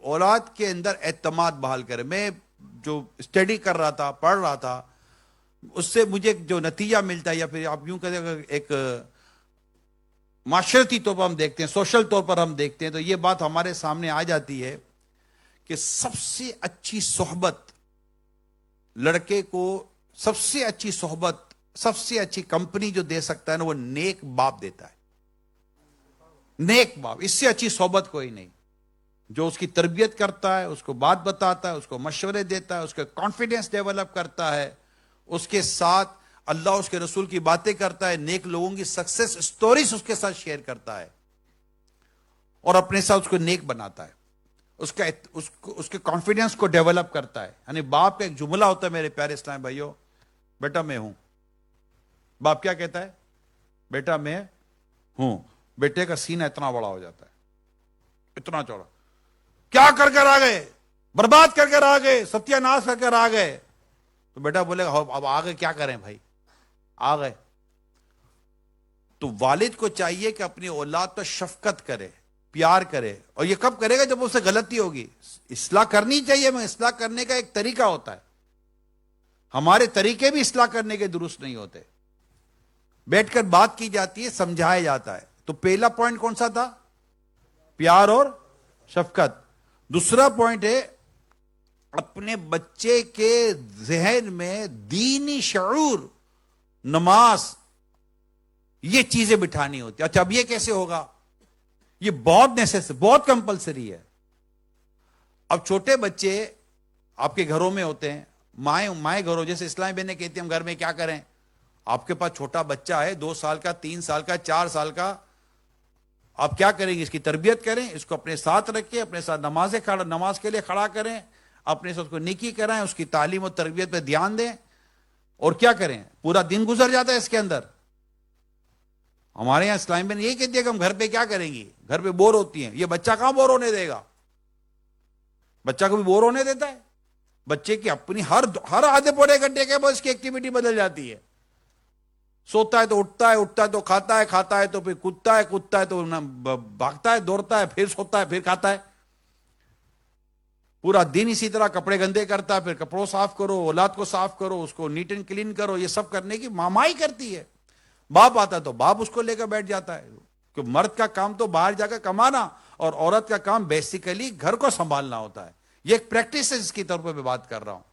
Speaker 1: اولاد کے اندر اعتماد بحال کرے. میں جو اسٹڈی کر رہا تھا, پڑھ رہا تھا, اس سے مجھے جو نتیجہ ملتا ہے، یا پھر آپ یوں کہتے ہیں ایک معاشرتی طور پر ہم دیکھتے ہیں، سوشل طور پر ہم دیکھتے ہیں، تو یہ بات ہمارے سامنے آ جاتی ہے کہ سب سے اچھی صحبت لڑکے کو، سب سے اچھی صحبت، سب سے اچھی کمپنی جو دے سکتا ہے نا، وہ نیک باپ دیتا ہے۔ نیک باپ، اس سے اچھی صحبت کوئی نہیں، جو اس کی تربیت کرتا ہے، اس کو بات بتاتا ہے، اس کو مشورے دیتا ہے، اس کا کانفیڈنس ڈیولپ کرتا ہے، اس کے ساتھ اللہ اس کے رسول کی باتیں کرتا ہے، نیک لوگوں کی سکسیس سٹوریز اس کے ساتھ شیئر کرتا ہے، اور اپنے ساتھ اس کو نیک بناتا ہے، اس کے کانفیڈنس کو ڈیولپ کرتا ہے۔ یعنی باپ کا ایک جملہ ہوتا ہے میرے پیارے اسلام بھائیوں، بیٹا میں ہوں۔ باپ کیا کہتا ہے؟ بیٹا میں ہوں۔ بیٹے کا سینہ اتنا بڑا ہو جاتا ہے، اتنا چوڑا، کیا کر کر آ گئے، برباد کر کر آ گئے، ستیہ ناش کر کر آ گئے۔ تو بیٹا بولے گا اب آگے کیا کریں بھائی، آ گئے۔ تو والد کو چاہیے کہ اپنی اولاد پر شفقت کرے، پیار کرے، اور یہ کب کرے گا؟ جب اس سے غلطی ہوگی۔ اصلاح کرنی چاہیے، میں اصلاح کرنے کا ایک طریقہ ہوتا ہے، ہمارے طریقے بھی اصلاح کرنے کے درست نہیں ہوتے، بیٹھ کر بات کی جاتی ہے، سمجھایا جاتا ہے۔ تو پہلا پوائنٹ کون سا تھا؟ پیار اور شفقت۔ دوسرا پوائنٹ ہے اپنے بچے کے ذہن میں دینی شعور، نماز، یہ چیزیں بٹھانی ہوتی۔ اچھا اب یہ کیسے ہوگا؟ یہ بہت نیسیسری، بہت کمپلسری ہے۔ اب چھوٹے بچے آپ کے گھروں میں ہوتے ہیں، مائیں گھروں، جیسے اسلامی بہنیں کہتی ہیں ہم گھر میں کیا کریں؟ آپ کے پاس چھوٹا بچہ ہے، 2 سال کا، 3 سال کا، 4 سال کا، آپ کیا کریں گے؟ اس کی تربیت کریں، اس کو اپنے ساتھ رکھیں، اپنے ساتھ نماز کے لیے کھڑا کریں، اپنے ساتھ کو نیکی کرائیں، اس کی تعلیم و تربیت پہ دھیان دیں، اور کیا کریں؟ پورا دن گزر جاتا ہے اس کے اندر۔ ہمارے یہاں اسلام میں یہی کہتی ہے کہ ہم گھر پہ کیا کریں گی، گھر پہ بور ہوتی ہیں۔ یہ بچہ کہاں بور ہونے دے گا؟ بچہ کو بھی بور ہونے دیتا ہے؟ بچے کی اپنی ہر آدھے پونے گھنٹے کے بعد اس کی ایکٹیویٹی بدل جاتی ہے۔ سوتا ہے تو اٹھتا ہے، اٹھتا ہے تو کھاتا ہے، کھاتا ہے تو پھر کودتا ہے، کودتا ہے تو بھاگتا ہے، دوڑتا ہے، پھر سوتا ہے، پھر کھاتا ہے۔ پورا دن اسی طرح کپڑے گندے کرتا ہے، پھر کپڑوں صاف کرو، اولاد کو صاف کرو، اس کو نیٹ اینڈ کلین کرو، یہ سب کرنے کی ماں ہی کرتی ہے۔ باپ آتا ہے تو باپ اس کو لے کر بیٹھ جاتا ہے، کہ مرد کا کام تو باہر جا کر کمانا، اور عورت کا کام بیسیکلی گھر کو سنبھالنا ہوتا ہے۔ یہ ایک پریکٹس ہے جس کی طور پر میں بات کر رہا ہوں۔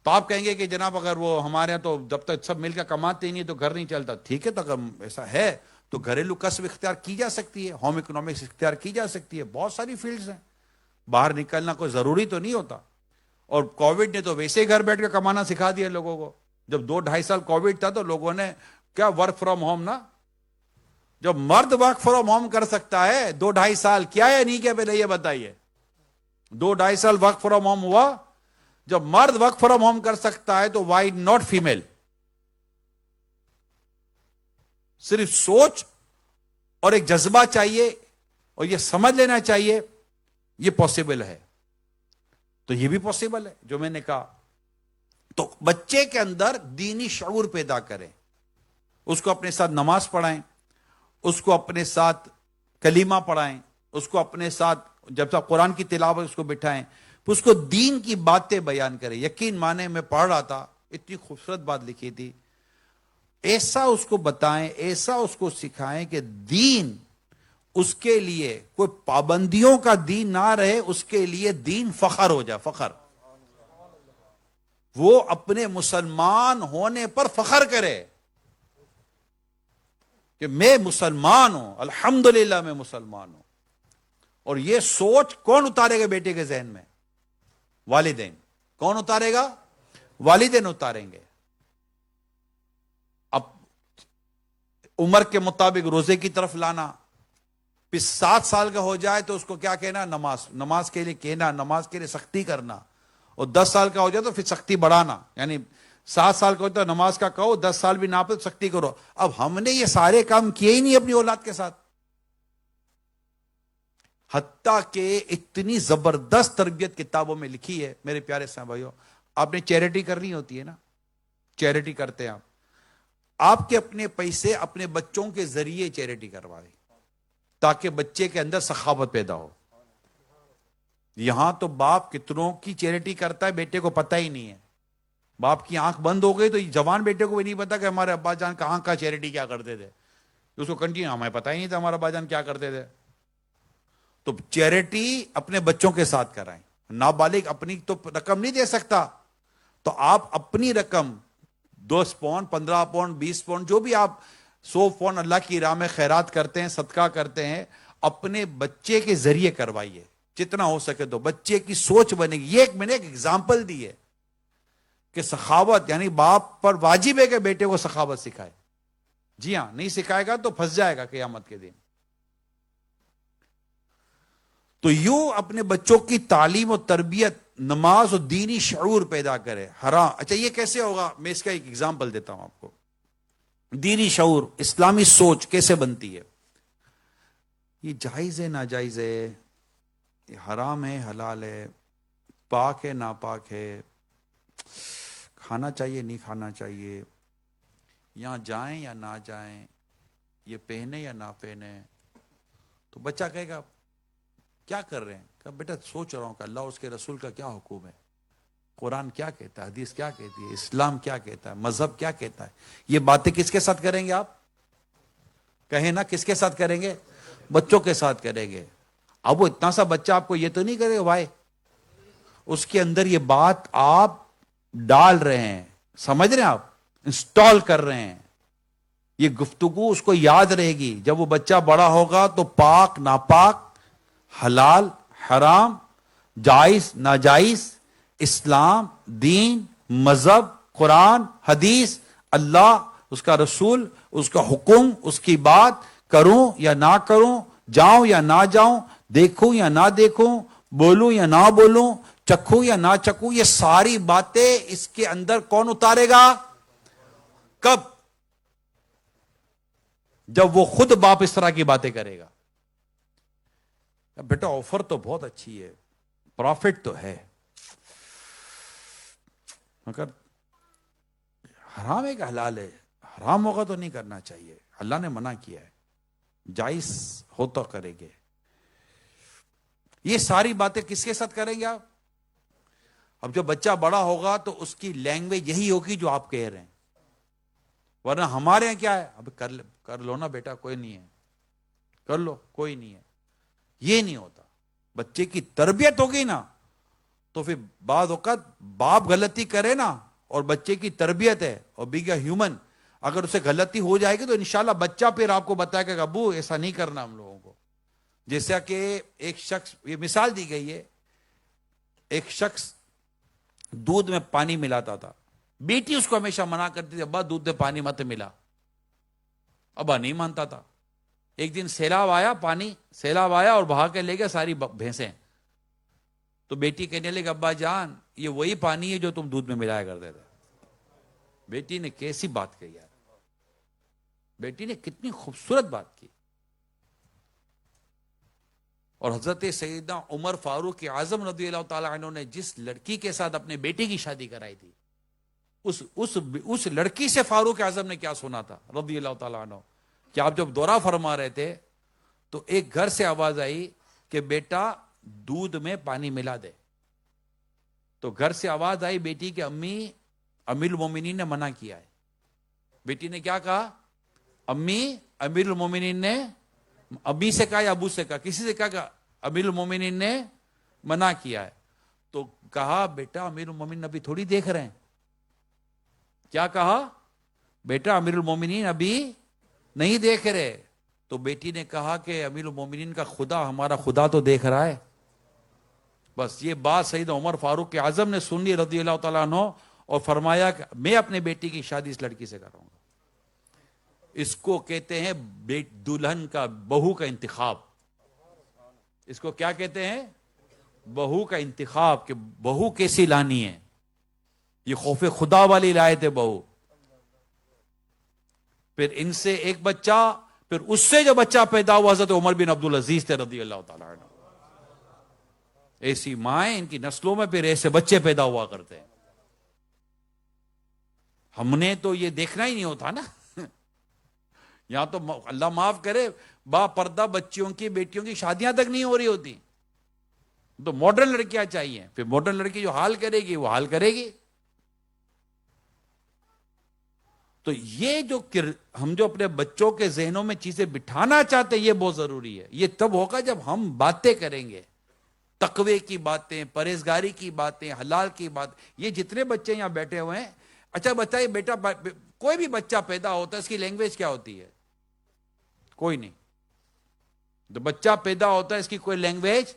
Speaker 1: تو آپ کہیں گے کہ جناب اگر وہ ہمارے یہاں تو جب تک سب مل کر کماتے ہی نہیں تو گھر نہیں چلتا۔ ٹھیک ہے، تو اگر ایسا ہے تو گھریلو کسب اختیار کی جا سکتی ہے، ہوم اکنامکس اختیار کی جا سکتی ہے، بہت ساری فیلڈز ہیں، باہر نکلنا کوئی ضروری تو نہیں ہوتا۔ اور کووڈ نے تو ویسے ہی گھر بیٹھ کے کمانا سکھا دیا لوگوں کو۔ جب 2-2.5 سال کووڈ تھا تو لوگوں نے کیا ورک فرام ہوم نا، جب مرد ورک فرام ہوم کر سکتا ہے 2-2.5 سال، کیا ہے نہیں کیا؟ پہلے یہ بتائیے، 2-2.5 سال ورک فرام ہوم ہوا۔ جب مرد ورک فرام ہوم کر سکتا ہے تو وائی ناٹ فیمیل؟ صرف سوچ اور ایک جذبہ چاہیے، اور یہ سمجھ لینا چاہیے یہ پاسبل ہے۔ تو یہ بھی پاسبل ہے جو میں نے کہا۔ تو بچے کے اندر دینی شعور پیدا کریں، اس کو اپنے ساتھ نماز پڑھائیں، اس کو اپنے ساتھ کلمہ پڑھائیں، اس کو اپنے ساتھ جب تک قرآن کی تلاوت اس کو بٹھائیں، پھر اس کو دین کی باتیں بیان کریں۔ یقین مانے میں پڑھ رہا تھا، اتنی خوبصورت بات لکھی تھی، ایسا اس کو بتائیں، ایسا اس کو سکھائیں کہ دین اس کے لیے کوئی پابندیوں کا دین نہ رہے، اس کے لیے دین فخر ہو جائے، فخر۔ وہ اپنے مسلمان ہونے پر فخر کرے کہ میں مسلمان ہوں، الحمدللہ میں مسلمان ہوں۔ اور یہ سوچ کون اتارے گا بیٹے کے ذہن میں؟ والدین۔ کون اتارے گا؟ والدین اتاریں گے۔ اب عمر کے مطابق روزے کی طرف لانا، پھر 7 سال کا ہو جائے تو اس کو کیا کہنا؟ نماز کے لیے کہنا، نماز کے لیے سختی کرنا، اور 10 سال کا ہو جائے تو پھر سختی بڑھانا، یعنی 7 سال کا ہوتا ہے نماز کا کہو، 10 سال بھی نہ پڑے تو سختی کرو۔ اب ہم نے یہ سارے کام کیے ہی نہیں اپنی اولاد کے ساتھ، حتیٰ کہ اتنی زبردست تربیت کتابوں میں لکھی ہے میرے پیارے صاحب بھائیوں۔ آپ نے چیریٹی کرنی ہوتی ہے نا، چیریٹی کرتے ہیں آپ کے اپنے پیسے اپنے بچوں کے ذریعے چیریٹی کروا دیں تاکہ بچے کے اندر سخاوت پیدا ہو۔ یہاں تو باپ کتنوں کی چیریٹی کرتا ہے بیٹے کو پتہ ہی نہیں ہے، باپ کی آنکھ بند ہو گئی تو جوان بیٹے کو بھی نہیں پتا کہ ہمارے ابا جان کہاں کا چیریٹی کیا کرتے تھے، اس کو کنٹینیو ہمیں پتا ہی نہیں تھا ہمارا ابا جان کیا کرتے تھے. تو چیریٹی اپنے بچوں کے ساتھ کرائیں. نابالغ اپنی تو رقم نہیں دے سکتا، تو آپ اپنی رقم 10 پاؤنڈ 15 پاؤنڈ 20 پاؤنڈ جو بھی آپ 100 پاؤنڈ اللہ کی راہ میں خیرات کرتے ہیں، صدقہ کرتے ہیں، اپنے بچے کے ذریعے کروائیے جتنا ہو سکے. تو بچے کی سوچ بنے گی. یہ میں نے ایک ایگزامپل دی ہے کہ سخاوت یعنی باپ پر واجب ہے کہ بیٹے کو سخاوت سکھائے. جی ہاں، نہیں سکھائے گا تو پھنس جائے گا قیامت کے دن. تو یوں اپنے بچوں کی تعلیم و تربیت، نماز و دینی شعور پیدا کرے. حرام، اچھا یہ کیسے ہوگا؟ میں اس کا ایک ایگزامپل دیتا ہوں آپ کو. دینی شعور، اسلامی سوچ کیسے بنتی ہے؟ یہ جائز ہے ناجائز ہے، یہ حرام ہے حلال ہے، پاک ہے ناپاک ہے، کھانا چاہیے نہیں کھانا چاہیے، یہاں جائیں یا نہ جائیں، یہ پہنے یا نہ پہنے. تو بچہ کہے گا کیا کر رہے ہیں؟ کہ بیٹا سوچ رہا ہوں کہ اللہ اس کے رسول کا کیا حکم ہے، قرآن کیا کہتا ہے، حدیث کیا کہتی ہے، اسلام کیا کہتا ہے، مذہب کیا کہتا ہے. یہ باتیں کس کے ساتھ کریں گے آپ؟ کہیں نا کس کے ساتھ کریں گے؟ بچوں کے ساتھ کریں گے. اب وہ اتنا سا بچہ آپ کو یہ تو نہیں کرے گا بھائی، اس کے اندر یہ بات آپ ڈال رہے ہیں، سمجھ رہے ہیں آپ، انسٹال کر رہے ہیں. یہ گفتگو اس کو یاد رہے گی. جب وہ بچہ بڑا ہوگا تو پاک ناپاک، حلال حرام، جائز ناجائز، اسلام دین مذہب قرآن حدیث، اللہ اس کا رسول، اس کا حکم، اس کی بات، کروں یا نہ کروں، جاؤں یا نہ جاؤں، دیکھوں یا نہ دیکھوں، بولوں یا نہ بولوں، چکھوں یا نہ چکھوں، یہ ساری باتیں اس کے اندر کون اتارے گا؟ کب؟ جب وہ خود باپ اس طرح کی باتیں کرے گا. بیٹا آفر تو بہت اچھی ہے، پروفٹ تو ہے، مگر حرام ہے کہ حلال ہے؟ حرام ہوگا تو نہیں کرنا چاہیے، اللہ نے منع کیا ہے، جائز ہو تو کریں گے. یہ ساری باتیں کس کے ساتھ کریں گے آپ؟ اب جب بچہ بڑا ہوگا تو اس کی لینگویج یہی ہوگی جو آپ کہہ رہے ہیں. ورنہ ہمارے ہیں کیا ہے، اب کر لو نا بیٹا، کوئی نہیں ہے، کر لو کوئی نہیں ہے. یہ نہیں ہوتا. بچے کی تربیت ہوگی نا تو پھر بعض اوقات باپ غلطی کرے نا اور بچے کی تربیت ہے اور بینگ اے ہیومن، اگر اسے غلطی ہو جائے گی تو انشاءاللہ بچہ پھر آپ کو بتائے کہ ابو ایسا نہیں کرنا ہم لوگوں کو. جیسا کہ ایک شخص، یہ مثال دی گئی ہے، ایک شخص دودھ میں پانی ملاتا تھا. بیٹی اس کو ہمیشہ منع کرتی تھی، ابا دودھ میں پانی مت ملا. ابا نہیں مانتا تھا. ایک دن سیلاب آیا اور بہا کے لے گیا ساری بھینسیں. تو بیٹی کہنے لگی ابا جان یہ وہی پانی ہے جو تم دودھ میں ملایا کرتے تھے. بیٹی نے کیسی بات کہی یار، بیٹی نے کتنی خوبصورت بات کی. اور حضرت سیدنا عمر فاروق اعظم رضی اللہ تعالیٰ عنہ نے جس لڑکی کے ساتھ اپنے بیٹے کی شادی کرائی تھی، اس لڑکی سے فاروق اعظم نے کیا سنا تھا رضی اللہ تعالیٰ عنہ، کہ آپ جب دورہ فرما رہے تھے تو ایک گھر سے آواز آئی کہ بیٹا دودھ میں پانی ملا دے. تو گھر سے آواز آئی بیٹی کہ امی امیر المومنین نے منع کیا ہے. بیٹی نے کیا کہا؟ امی امیر المومنین نے، ابی سے کہا یا ابو سے کہا، کسی سے کہا کہ امیر المومنین نے منع کیا ہے. تو کہا بیٹا امیر المومنین ابھی تھوڑی دیکھ رہے ہیں. کیا کہا؟ بیٹا امیر المومنین ابھی نہیں دیکھ رہے. تو بیٹی نے کہا کہ امیر المومنین کا خدا ہمارا خدا تو دیکھ رہا ہے. بس یہ بات سیدنا عمر فاروق اعظم نے سن لی رضی اللہ تعالیٰ عنہ اور فرمایا کہ میں اپنے بیٹی کی شادی اس لڑکی سے کروں گا. اس کو کہتے ہیں دلہن کا، بہو کا انتخاب. اس کو کیا کہتے ہیں؟ بہو کا انتخاب، کہ بہو کیسی لانی ہے. یہ خوف خدا والی لائے تھے بہو. پھر ان سے ایک بچہ، پھر اس سے جو بچہ پیدا ہوا حضرت عمر بن عبدالعزیز تھے رضی اللہ تعالیٰ عنہ. ایسی مائیں، ان کی نسلوں میں پھر ایسے بچے پیدا ہوا کرتے ہیں. ہم نے تو یہ دیکھنا ہی نہیں ہوتا نا. یہاں تو اللہ معاف کرے با پردہ بچیوں کی، بیٹیوں کی شادیاں تک نہیں ہو رہی ہوتی. تو ماڈرن لڑکیاں چاہیے. پھر ماڈرن لڑکی جو حال کرے گی وہ حال کرے گی. تو یہ جو ہم جو اپنے بچوں کے ذہنوں میں چیزیں بٹھانا چاہتے ہیں یہ بہت ضروری ہے. یہ تب ہوگا جب ہم باتیں کریں گے, تقوی کی باتیں, پرہیزگاری کی باتیں, حلال کی بات. یہ جتنے بچے یہاں بیٹھے ہوئے ہیں, اچھا بتائیے بیٹا, کوئی بھی بچہ پیدا ہوتا ہے اس کی لینگویج کیا ہوتی ہے؟ کوئی نہیں. تو بچہ پیدا ہوتا ہے اس کی کوئی لینگویج,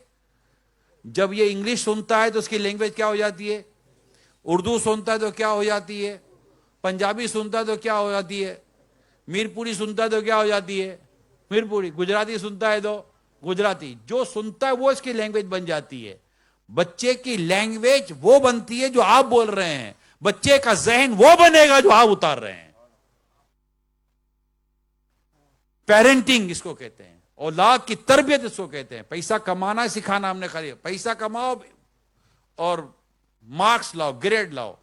Speaker 1: جب یہ انگلش سنتا ہے تو اس کی لینگویج کیا ہو جاتی ہے؟ اردو سنتا ہے تو کیا ہو جاتی ہے؟ پنجابی سنتا ہے تو کیا ہو جاتی ہے؟ میر پوری سنتا ہے تو کیا ہو جاتی ہے؟ میر پوری. گجراتی سنتا ہے تو گجراتی. جو سنتا ہے وہ اس کی لینگویج بن جاتی ہے. بچے کی لینگویج وہ بنتی ہے جو آپ بول رہے ہیں, بچے کا ذہن وہ بنے گا جو آپ اتار رہے ہیں. پیرنٹنگ اس کو کہتے ہیں, اولاد کی تربیت اس کو کہتے ہیں. پیسہ کمانا سکھانا ہم نے خالی, پیسہ کماؤ اور مارکس لاؤ, گریڈ لاؤ.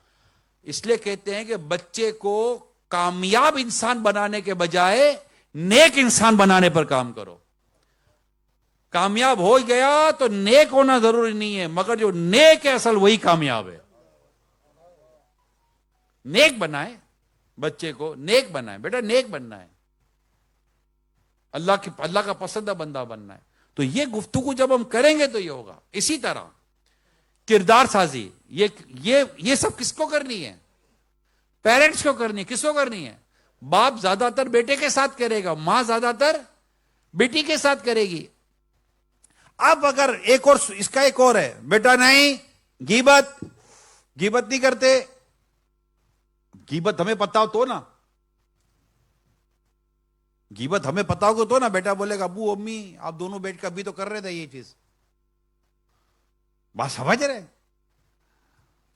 Speaker 1: اس لیے کہتے ہیں کہ بچے کو کامیاب انسان بنانے کے بجائے نیک انسان بنانے پر کام کرو. کامیاب ہو گیا تو نیک ہونا ضروری نہیں ہے, مگر جو نیک ہے اصل وہی کامیاب ہے. نیک بنائے بچے کو, نیک بنائے بیٹا, نیک بننا ہے, اللہ کا پسندہ بندہ بننا ہے. تو یہ گفتگو جب ہم کریں گے تو یہ ہوگا. اسی طرح کردار سازی, یہ سب کس کو کرنی ہے؟ پیرنٹس کو کرنی ہے. کس کو کرنی ہے؟ باپ زیادہ تر بیٹے کے ساتھ کرے گا, ماں زیادہ تر بیٹی کے ساتھ کرے گی. اب اگر ایک اور اس کا ایک اور ہے, بیٹا نہیں غیبت نہیں کرتے. غیبت ہمیں پتا ہو تو نا, غیبت ہمیں پتا ہوگا تو نا. بیٹا بولے گا ابو امی آپ دونوں بیٹھ کے ابھی تو کر رہے تھے یہ چیز. بات سمجھ رہے ہیں؟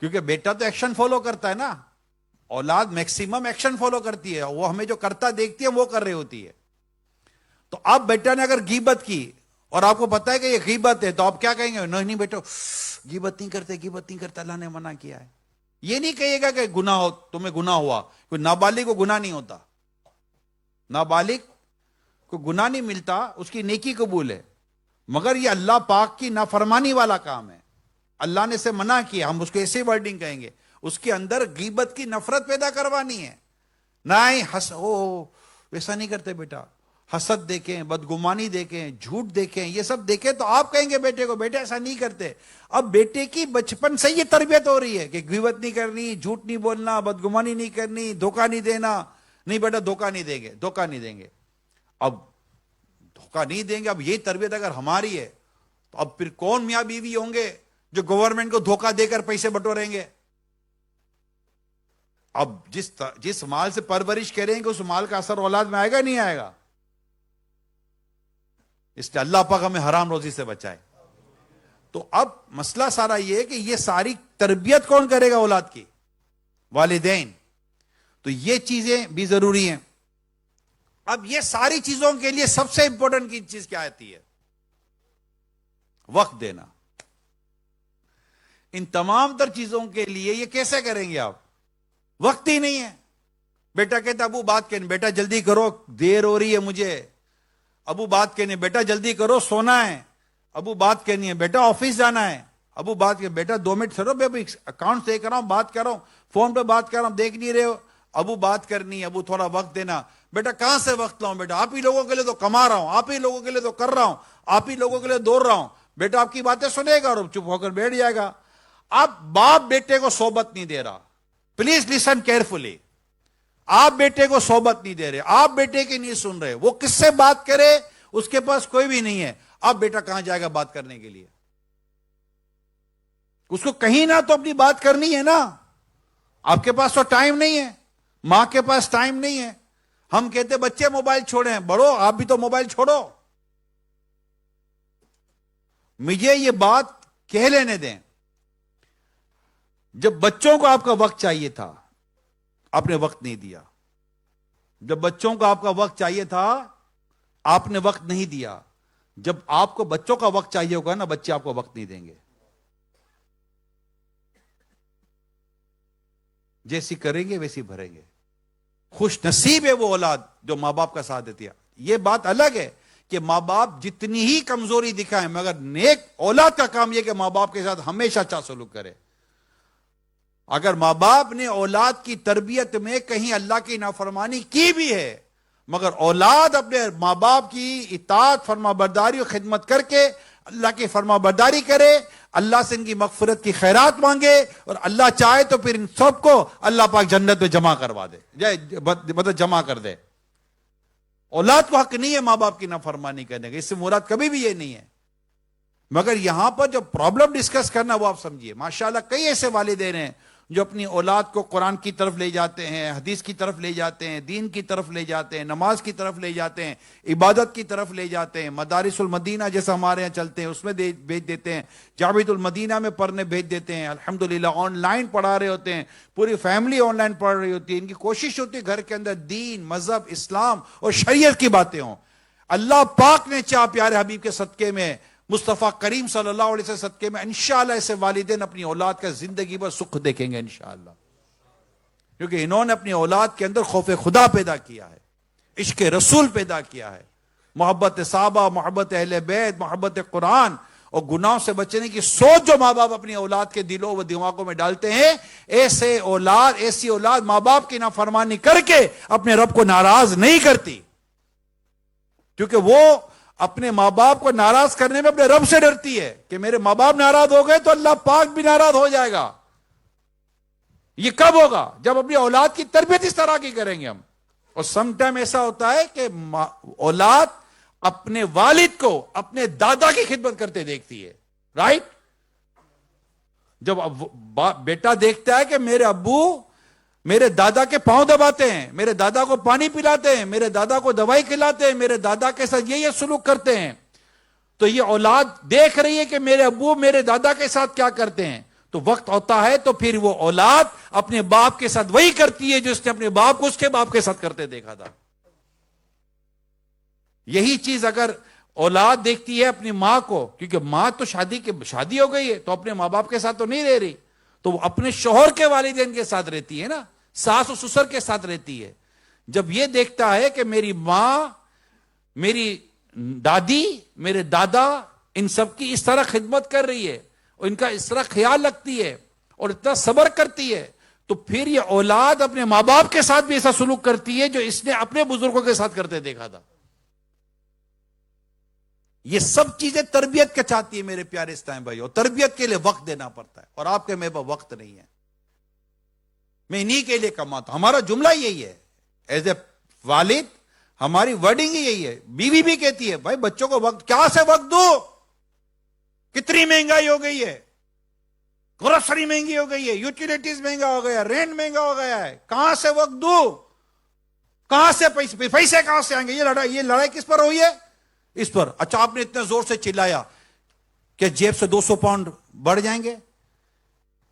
Speaker 1: کیونکہ بیٹا تو ایکشن فالو کرتا ہے نا, اولاد میکسیمم ایکشن فالو کرتی ہے, وہ ہمیں جو کرتا دیکھتی ہے وہ کر رہی ہوتی ہے. تو اب بیٹا نے اگر غیبت کی اور آپ کو پتا ہے کہ یہ غیبت ہے, تو آپ کیا کہیں گے؟ نہیں بیٹا غیبت نہیں کرتے, اللہ نے منع کیا ہے. یہ نہیں کہیے گا کہ گناہ ہو, تمہیں گناہ ہوا. کوئی نابالغ کو گناہ نہیں ہوتا, نابالغ کو گناہ نہیں ملتا, اس کی نیکی قبول ہے. مگر یہ اللہ پاک کی نافرمانی والا کام ہے, اللہ نے اسے منع کیا. ہم اس کو ایسے ورڈنگ کہیں گے, اس کے اندر غیبت کی نفرت پیدا کروانی ہے. نہیں ویسا نہیں کرتے بیٹا, حسد دیکھیں, بدگمانی دیکھیں, جھوٹ دیکھیں, یہ سب دیکھیں تو آپ کہیں گے بیٹے کو بیٹے ایسا نہیں کرتے. اب بیٹے کی بچپن سے یہ تربیت ہو رہی ہے کہ غیبت نہیں کرنی, جھوٹ نہیں بولنا, بدگمانی نہیں کرنی, دھوکہ نہیں دینا. نہیں بیٹا دھوکہ نہیں دیں گے. اب دھوکہ نہیں دیں گے, اب یہی تربیت اگر ہماری ہے تو اب پھر کون میاں بیوی ہوں گے جو گورنمنٹ کو دھوکہ دے کر پیسے بٹوریں گے؟ اب جس مال سے پرورش کریں گے اس مال کا اثر اولاد میں آئے گا نہیں آئے گا؟ اس لیے اللہ پاک ہمیں حرام روزی سے بچائے. تو اب مسئلہ سارا یہ ہے کہ یہ ساری تربیت کون کرے گا اولاد کی؟ والدین. تو یہ چیزیں بھی ضروری ہیں. اب یہ ساری چیزوں کے لیے سب سے امپورٹنٹ کی چیز کیا آتی ہے؟ وقت دینا. ان تمام تر چیزوں کے لیے یہ کیسے کریں گے آپ؟ وقت ہی نہیں ہے. بیٹا کہتا ابو بات کہنے, بیٹا جلدی کرو دیر ہو رہی ہے مجھے. ابو بات کہنے, بیٹا جلدی کرو سونا ہے. ابو بات کہنی ہے, بیٹا آفس جانا ہے. ابو بات کہ بیٹا 2 منٹ ٹھہرو, اکاؤنٹ دیکھ رہا ہوں, بات کر رہا ہوں, فون پہ بات کر رہا ہوں, دیکھ نہیں رہے ہو. ابو بات کرنی, ابو تھوڑا وقت دینا. بیٹا کہاں سے وقت لاؤں بیٹا, آپ ہی لوگوں کے لیے تو کما رہا ہوں, آپ ہی لوگوں کے لیے تو کر رہا ہوں, آپ ہی لوگوں کے لیے دوڑ رہا ہوں. بیٹا آپ کی باتیں سنے گا اور چپ ہو کر بیٹھ جائے گا. اب باپ بیٹے کو صحبت نہیں دے رہا. Please listen carefully. آپ بیٹے کو صحبت نہیں دے رہے, آپ بیٹے کی نہیں سن رہے. وہ کس سے بات کرے, اس کے پاس کوئی بھی نہیں ہے. اب بیٹا کہاں جائے گا بات کرنے کے لیے؟ اس کو کہیں نہ تو اپنی بات کرنی ہے نا. آپ کے پاس تو ٹائم نہیں ہے, ماں کے پاس ٹائم نہیں ہے. ہم کہتے بچے موبائل چھوڑیں, بڑو آپ بھی تو موبائل چھوڑو. مجھے یہ بات کہہ لینے دیں, جب بچوں کو آپ کا وقت چاہیے تھا آپ نے وقت نہیں دیا. جب بچوں کو آپ کا وقت چاہیے تھا آپ نے وقت نہیں دیا. جب آپ کو بچوں کا وقت چاہیے ہوگا نا, بچے آپ کو وقت نہیں دیں گے. جیسی کریں گے ویسی بھریں گے. خوش نصیب ہے وہ اولاد جو ماں باپ کا ساتھ دیتی ہے. یہ بات الگ ہے کہ ماں باپ جتنی ہی کمزوری دکھائیں, مگر نیک اولاد کا کام یہ کہ ماں باپ کے ساتھ ہمیشہ اچھا سلوک کرے. اگر ماں باپ نے اولاد کی تربیت میں کہیں اللہ کی نافرمانی کی بھی ہے، مگر اولاد اپنے ماں باپ کی اطاعت، فرما برداری اور خدمت کر کے اللہ کی فرما برداری کرے، اللہ سے ان کی مغفرت کی خیرات مانگے، اور اللہ چاہے تو پھر ان سب کو اللہ پاک جنت میں جمع کروا دے، مطلب جمع کر دے۔ اولاد کو حق نہیں ہے ماں باپ کی نافرمانی کرنے کا، اس سے مراد کبھی بھی یہ نہیں ہے۔ مگر یہاں پر جو پرابلم ڈسکس کرنا وہ آپ سمجھیے، ماشاءاللہ کئی ایسے والدین ہیں جو اپنی اولاد کو قرآن کی طرف لے جاتے ہیں، حدیث کی طرف لے جاتے ہیں، دین کی طرف لے جاتے ہیں، نماز کی طرف لے جاتے ہیں، عبادت کی طرف لے جاتے ہیں، مدارس المدینہ جیسا ہمارے یہاں چلتے ہیں اس میں بھیج دیتے ہیں، جامعۃ المدینہ میں پڑھنے بھیج دیتے ہیں، الحمدللہ آن لائن پڑھا رہے ہوتے ہیں، پوری فیملی آن لائن پڑھ رہی ہوتی ہے۔ ان کی کوشش ہوتی ہے گھر کے اندر دین، مذہب، اسلام اور شریعت کی باتیں ہوں۔ اللہ پاک نے چاہ پیارے حبیب کے صدقے میں، مصطفیٰ کریم صلی اللہ علیہ وسلم صدقے میں، انشاءاللہ ایسے والدین اپنی اولاد کا زندگی پر سکھ دیکھیں گے انشاءاللہ، کیونکہ انہوں نے اپنی اولاد کے اندر خوف خدا پیدا کیا ہے، عشق رسول پیدا کیا ہے، محبت صحابہ، محبت اہل بیت، محبت قرآن اور گناہوں سے بچنے کی سوچ جو ماں باپ اپنی اولاد کے دلوں و دماغوں میں ڈالتے ہیں، ایسی اولاد ماں باپ کی نافرمانی کر کے اپنے رب کو ناراض نہیں کرتی، کیونکہ وہ اپنے ماں باپ کو ناراض کرنے میں اپنے رب سے ڈرتی ہے کہ میرے ماں باپ ناراض ہو گئے تو اللہ پاک بھی ناراض ہو جائے گا۔ یہ کب ہوگا؟ جب اپنی اولاد کی تربیت اس طرح کی کریں گے ہم۔ اور سم ٹائم ایسا ہوتا ہے کہ اولاد اپنے والد کو اپنے دادا کی خدمت کرتے دیکھتی ہے، رائٹ؟ جب بیٹا دیکھتا ہے کہ میرے ابو میرے دادا کے پاؤں دباتے ہیں، میرے دادا کو پانی پلاتے ہیں، میرے دادا کو دوائی کھلاتے ہیں، میرے دادا کے ساتھ یہ سلوک کرتے ہیں، تو یہ اولاد دیکھ رہی ہے کہ میرے ابو میرے دادا کے ساتھ کیا کرتے ہیں، تو وقت ہوتا ہے تو پھر وہ اولاد اپنے باپ کے ساتھ وہی کرتی ہے جو اس نے اپنے باپ کو اس کے باپ کے ساتھ کرتے دیکھا تھا۔ یہی چیز اگر اولاد دیکھتی ہے اپنی ماں کو، کیونکہ ماں تو شادی ہو گئی ہے تو اپنے ماں باپ کے ساتھ تو نہیں رہ رہی، تو وہ اپنے شوہر کے والدین کے ساتھ رہتی ہے نا، ساس و سسر کے ساتھ رہتی ہے۔ جب یہ دیکھتا ہے کہ میری ماں، میری دادی، میرے دادا ان سب کی اس طرح خدمت کر رہی ہے اور ان کا اس طرح خیال رکھتی ہے اور اتنا صبر کرتی ہے، تو پھر یہ اولاد اپنے ماں باپ کے ساتھ بھی ایسا سلوک کرتی ہے جو اس نے اپنے بزرگوں کے ساتھ کرتے دیکھا تھا۔ یہ سب چیزیں تربیت کے چاہتی ہے میرے پیارے اسلام بھائی، اور تربیت کے لیے وقت دینا پڑتا ہے، اور آپ کے میرے پاس وقت نہیں ہے۔ میں انہی کے لیے کماتا ہوں، ہمارا جملہ یہی ہے ایز اے والد، ہماری ورڈنگ ہی یہی ہے۔ بیوی بھی کہتی ہے بھائی بچوں کو وقت، کیا سے وقت دو، کتنی مہنگائی ہو گئی ہے، گروسری مہنگی ہو گئی ہے، یوٹیلیٹیز مہنگا ہو گیا، رینٹ مہنگا ہو گیا ہے، کہاں سے وقت دو، کہاں سے پیسے کہاں سے آئیں گے؟ یہ لڑائی کس پر ہوئی ہے؟ اس پر۔ اچھا آپ نے اتنے زور سے چلایا کہ جیب سے 200 پاؤنڈ بڑھ جائیں گے،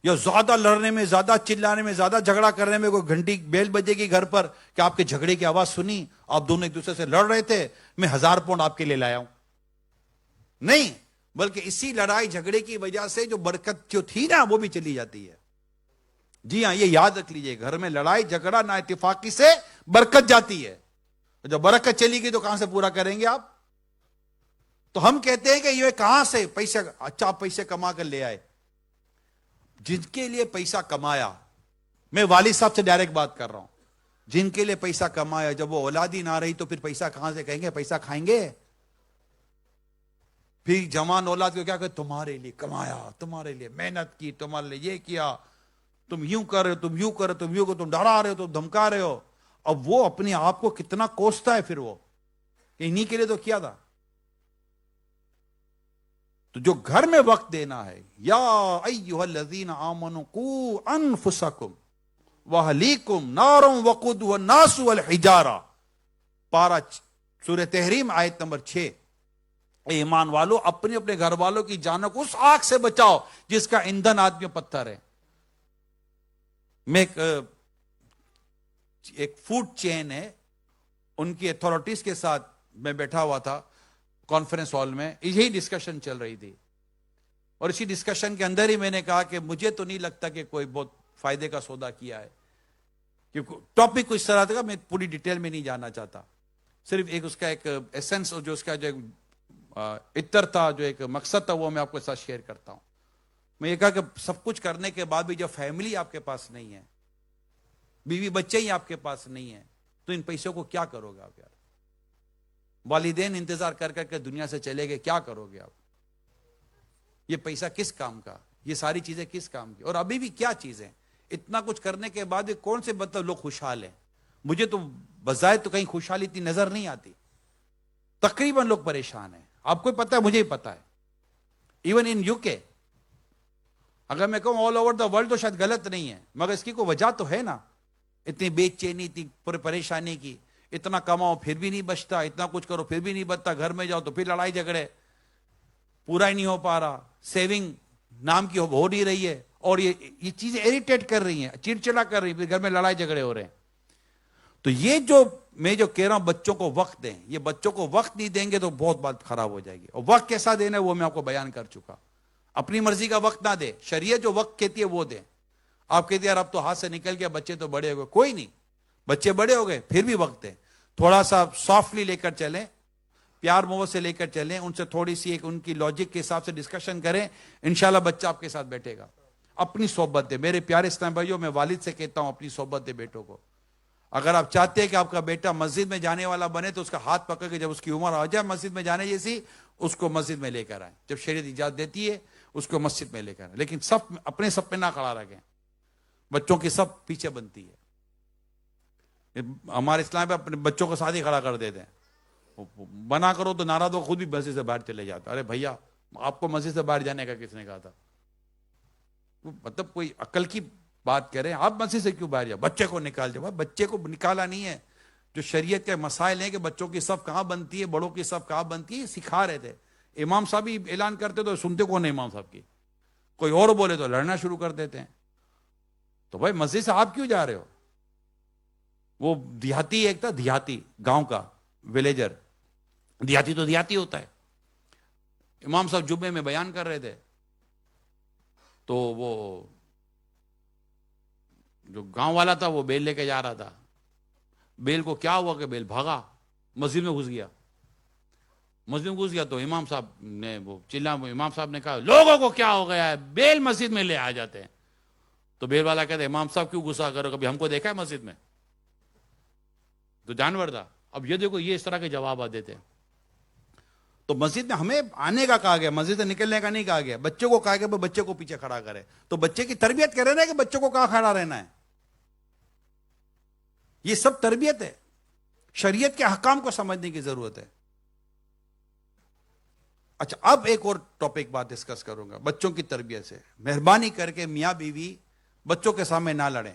Speaker 1: یا زیادہ لڑنے میں، زیادہ چلانے میں، زیادہ جھگڑا کرنے میں کوئی گھنٹی بیل بجے گی گھر پر کہ آپ کے جھگڑے کی آواز سنی، آپ دونوں ایک دوسرے سے لڑ رہے تھے، میں 1000 پاؤنڈ آپ کے لیے لایا ہوں؟ نہیں، بلکہ اسی لڑائی جھگڑے کی وجہ سے جو برکت جو تھی نا وہ بھی چلی جاتی ہے۔ جی ہاں، یہ یاد رکھ لیجئے، گھر میں لڑائی جھگڑا نا اتفاقی سے برکت جاتی ہے، جب برکت چلی گئی تو کہاں سے پورا کریں گے آپ؟ تو ہم کہتے ہیں کہ یہ کہاں سے پیسے، اچھا آپ پیسے کما کر لے آئے، جن کے لیے پیسہ کمایا، میں والد صاحب سے ڈائریکٹ بات کر رہا ہوں، جن کے لیے پیسہ کمایا جب وہ اولادی نہ رہی تو پھر پیسہ کہاں سے کہیں گے؟ پیسہ کھائیں گے؟ پھر جوان اولاد کو کیا کہ تمہارے لیے کمایا، تمہارے لیے محنت کی، تمہارے لیے یہ کیا، تم یوں کر رہے ہو، تم یوں کر رہے ہو، تم یوں کر، تم ڈرا رہے ہو، تم دھمکا رہے ہو۔ اب وہ اپنے آپ کو کتنا کوستا ہے پھر وہ کہ انہی کے لیے تو کیا تھا۔ تو جو گھر میں وقت دینا ہے، یا ایھا الذین آمنوا قوا انفسکم واہلیکم نارا وقودھا الناس والحجارہ، پارہ سورہ تحریم آیت نمبر 6۔ اے ایمان والو، اپنے اپنے گھر والوں کی جانوں کو اس آگ سے بچاؤ جس کا ایندھن آدمی پتھر ہے۔ میں ایک فوڈ چین ہے، ان کی اتھارٹیز کے ساتھ میں بیٹھا ہوا تھا کانفرنس ہال میں، یہی ڈسکشن چل رہی تھی، اور اسی ڈسکشن کے اندر ہی میں نے کہا کہ مجھے تو نہیں لگتا کہ کوئی بہت فائدے کا سودا کیا ہے، کیونکہ ٹاپک کچھ طرح تھا، میں پوری ڈیٹیل میں نہیں جانا چاہتا، صرف ایک اس کا ایک ایسنس اور جو اس کا جو عطر تھا، جو ایک مقصد تھا، وہ میں آپ کے ساتھ شیئر کرتا ہوں۔ میں یہ کہا کہ سب کچھ کرنے کے بعد بھی جب فیملی آپ کے پاس نہیں ہے، بیوی بچے ہی آپ کے پاس نہیں ہے، تو ان پیسوں کو کیا کرو گے آپ یار؟ والدین انتظار کر کر کے دنیا سے چلے گئے، کیا کرو گے آپ؟ یہ پیسہ کس کام کا؟ یہ ساری چیزیں کس کام کی؟ اور ابھی بھی کیا چیزیں؟ اتنا کچھ کرنے کے بعد بھی کون سے مطلب لوگ خوشحال ہیں؟ مجھے تو بظاہر تو کہیں خوشحالی اتنی نظر نہیں آتی، تقریباً لوگ پریشان ہیں. آپ کو پتا ہے، مجھے ہی پتا ہے. ایون ان یو کے، اگر میں کہوں آل اوور دا ورلڈ تو شاید غلط نہیں ہے، مگر اس کی کوئی وجہ تو ہے نا. اتنی بے چینی، اتنی پریشانی کی، اتنا کماؤ پھر بھی نہیں بچتا، اتنا کچھ کرو پھر بھی نہیں بچتا، گھر میں جاؤ تو پھر لڑائی جھگڑے، پورا ہی نہیں ہو پا رہا، سیونگ نام کی ہو نہیں رہی ہے، اور یہ چیزیں اریٹیٹ کر رہی ہیں، چڑچڑا کر رہی ہیں، گھر میں لڑائی جھگڑے ہو رہے ہیں. تو یہ جو میں جو کہہ رہا ہوں بچوں کو وقت دیں، یہ بچوں کو وقت نہیں دیں گے تو بہت بات خراب ہو جائے گی. اور وقت کیسا دینا ہے وہ میں آپ کو بیان کر چکا. اپنی مرضی کا وقت نہ دے، شریعت جو وقت کہتی ہے وہ دیں. آپ کہتے ہیں یار اب تو ہاتھ سے نکل گیا، بچے تو بڑے ہو گئے، کوئی نہیں، بچے بڑے ہو گئے پھر بھی وقت دیں. تھوڑا سا سافٹلی لے کر چلیں، پیار محبت سے لے کر چلیں، ان سے تھوڑی سی ایک ان کی لاجک کے حساب سے ڈسکشن کریں، انشاءاللہ بچہ آپ کے ساتھ بیٹھے گا. اپنی صحبت دے. میرے پیارے اسلام بھائیوں، میں والد سے کہتا ہوں اپنی صحبت دے بیٹوں کو. اگر آپ چاہتے ہیں کہ آپ کا بیٹا مسجد میں جانے والا بنے تو اس کا ہاتھ پکڑ کے جب اس کی عمر آ جائے مسجد میں جانے جیسی، اس کو مسجد میں لے کر آئیں. جب شریعت اجازت دیتی ہے اس کو مسجد میں لے کر آئیں، لیکن سب اپنے سب پہ نہ کھڑا رکھیں. بچوں کی سب پیچھے بنتی ہے. ہمارے اسلام پہ اپنے بچوں کو ساتھ ہی کھڑا کر دیتے ہیں. بنا کرو تو ناراض ہو، خود بھی مسجد سے باہر چلے جاتا. ارے بھیا، آپ کو مسجد سے باہر جانے کا کس نے کہا تھا؟ مطلب کوئی عقل کی بات کریں. آپ مسجد سے کیوں باہر جاؤ؟ بچے کو نکال جاؤ. بچے کو نکالا نہیں ہے. جو شریعت کے مسائل ہیں کہ بچوں کی صف کہاں بنتی ہے، بڑوں کی صف کہاں بنتی ہے، سکھا رہے تھے. امام صاحب ہی اعلان کرتے تو سنتے کون ہے امام صاحب کی؟ کوئی اور بولے تو لڑنا شروع کر دیتے ہیں. تو بھائی مسجد سے آپ کیوں جا رہے ہو؟ وہ دیہاتی ایک تھا، دیہاتی گاؤں کا ولیجر، دیہاتی تو دیہاتی ہوتا ہے. امام صاحب جمعے میں بیان کر رہے تھے تو وہ جو گاؤں والا تھا وہ بیل لے کے جا رہا تھا. بیل کو کیا ہوا کہ بیل بھاگا، مسجد میں گھس گیا. مسجد میں گھس گیا تو امام صاحب نے وہ چلا، امام صاحب نے کہا لوگوں کو کیا ہو گیا ہے، بیل مسجد میں لے آ جاتے ہیں. تو بیل والا کہتے ہیں امام صاحب کیوں غصہ کرو، کبھی ہم کو دیکھا ہے مسجد میں؟ تو جانور تھا. اب یہ دیکھو، یہ اس طرح کے جواب آ دیتے ہیں. تو مسجد میں ہمیں آنے کا کہا گیا، مسجد سے نکلنے کا نہیں کہا گیا. بچوں کو کہا گیا بچے کو پیچھے کھڑا کرے. تو بچے کی تربیت کرے نا کہ بچوں کو کہاں کھڑا رہنا ہے. یہ سب تربیت ہے. شریعت کے احکام کو سمجھنے کی ضرورت ہے. اچھا، اب ایک اور ٹاپک بات ڈسکس کروں گا بچوں کی تربیت سے. مہربانی کر کے میاں بیوی بچوں کے سامنے نہ لڑیں.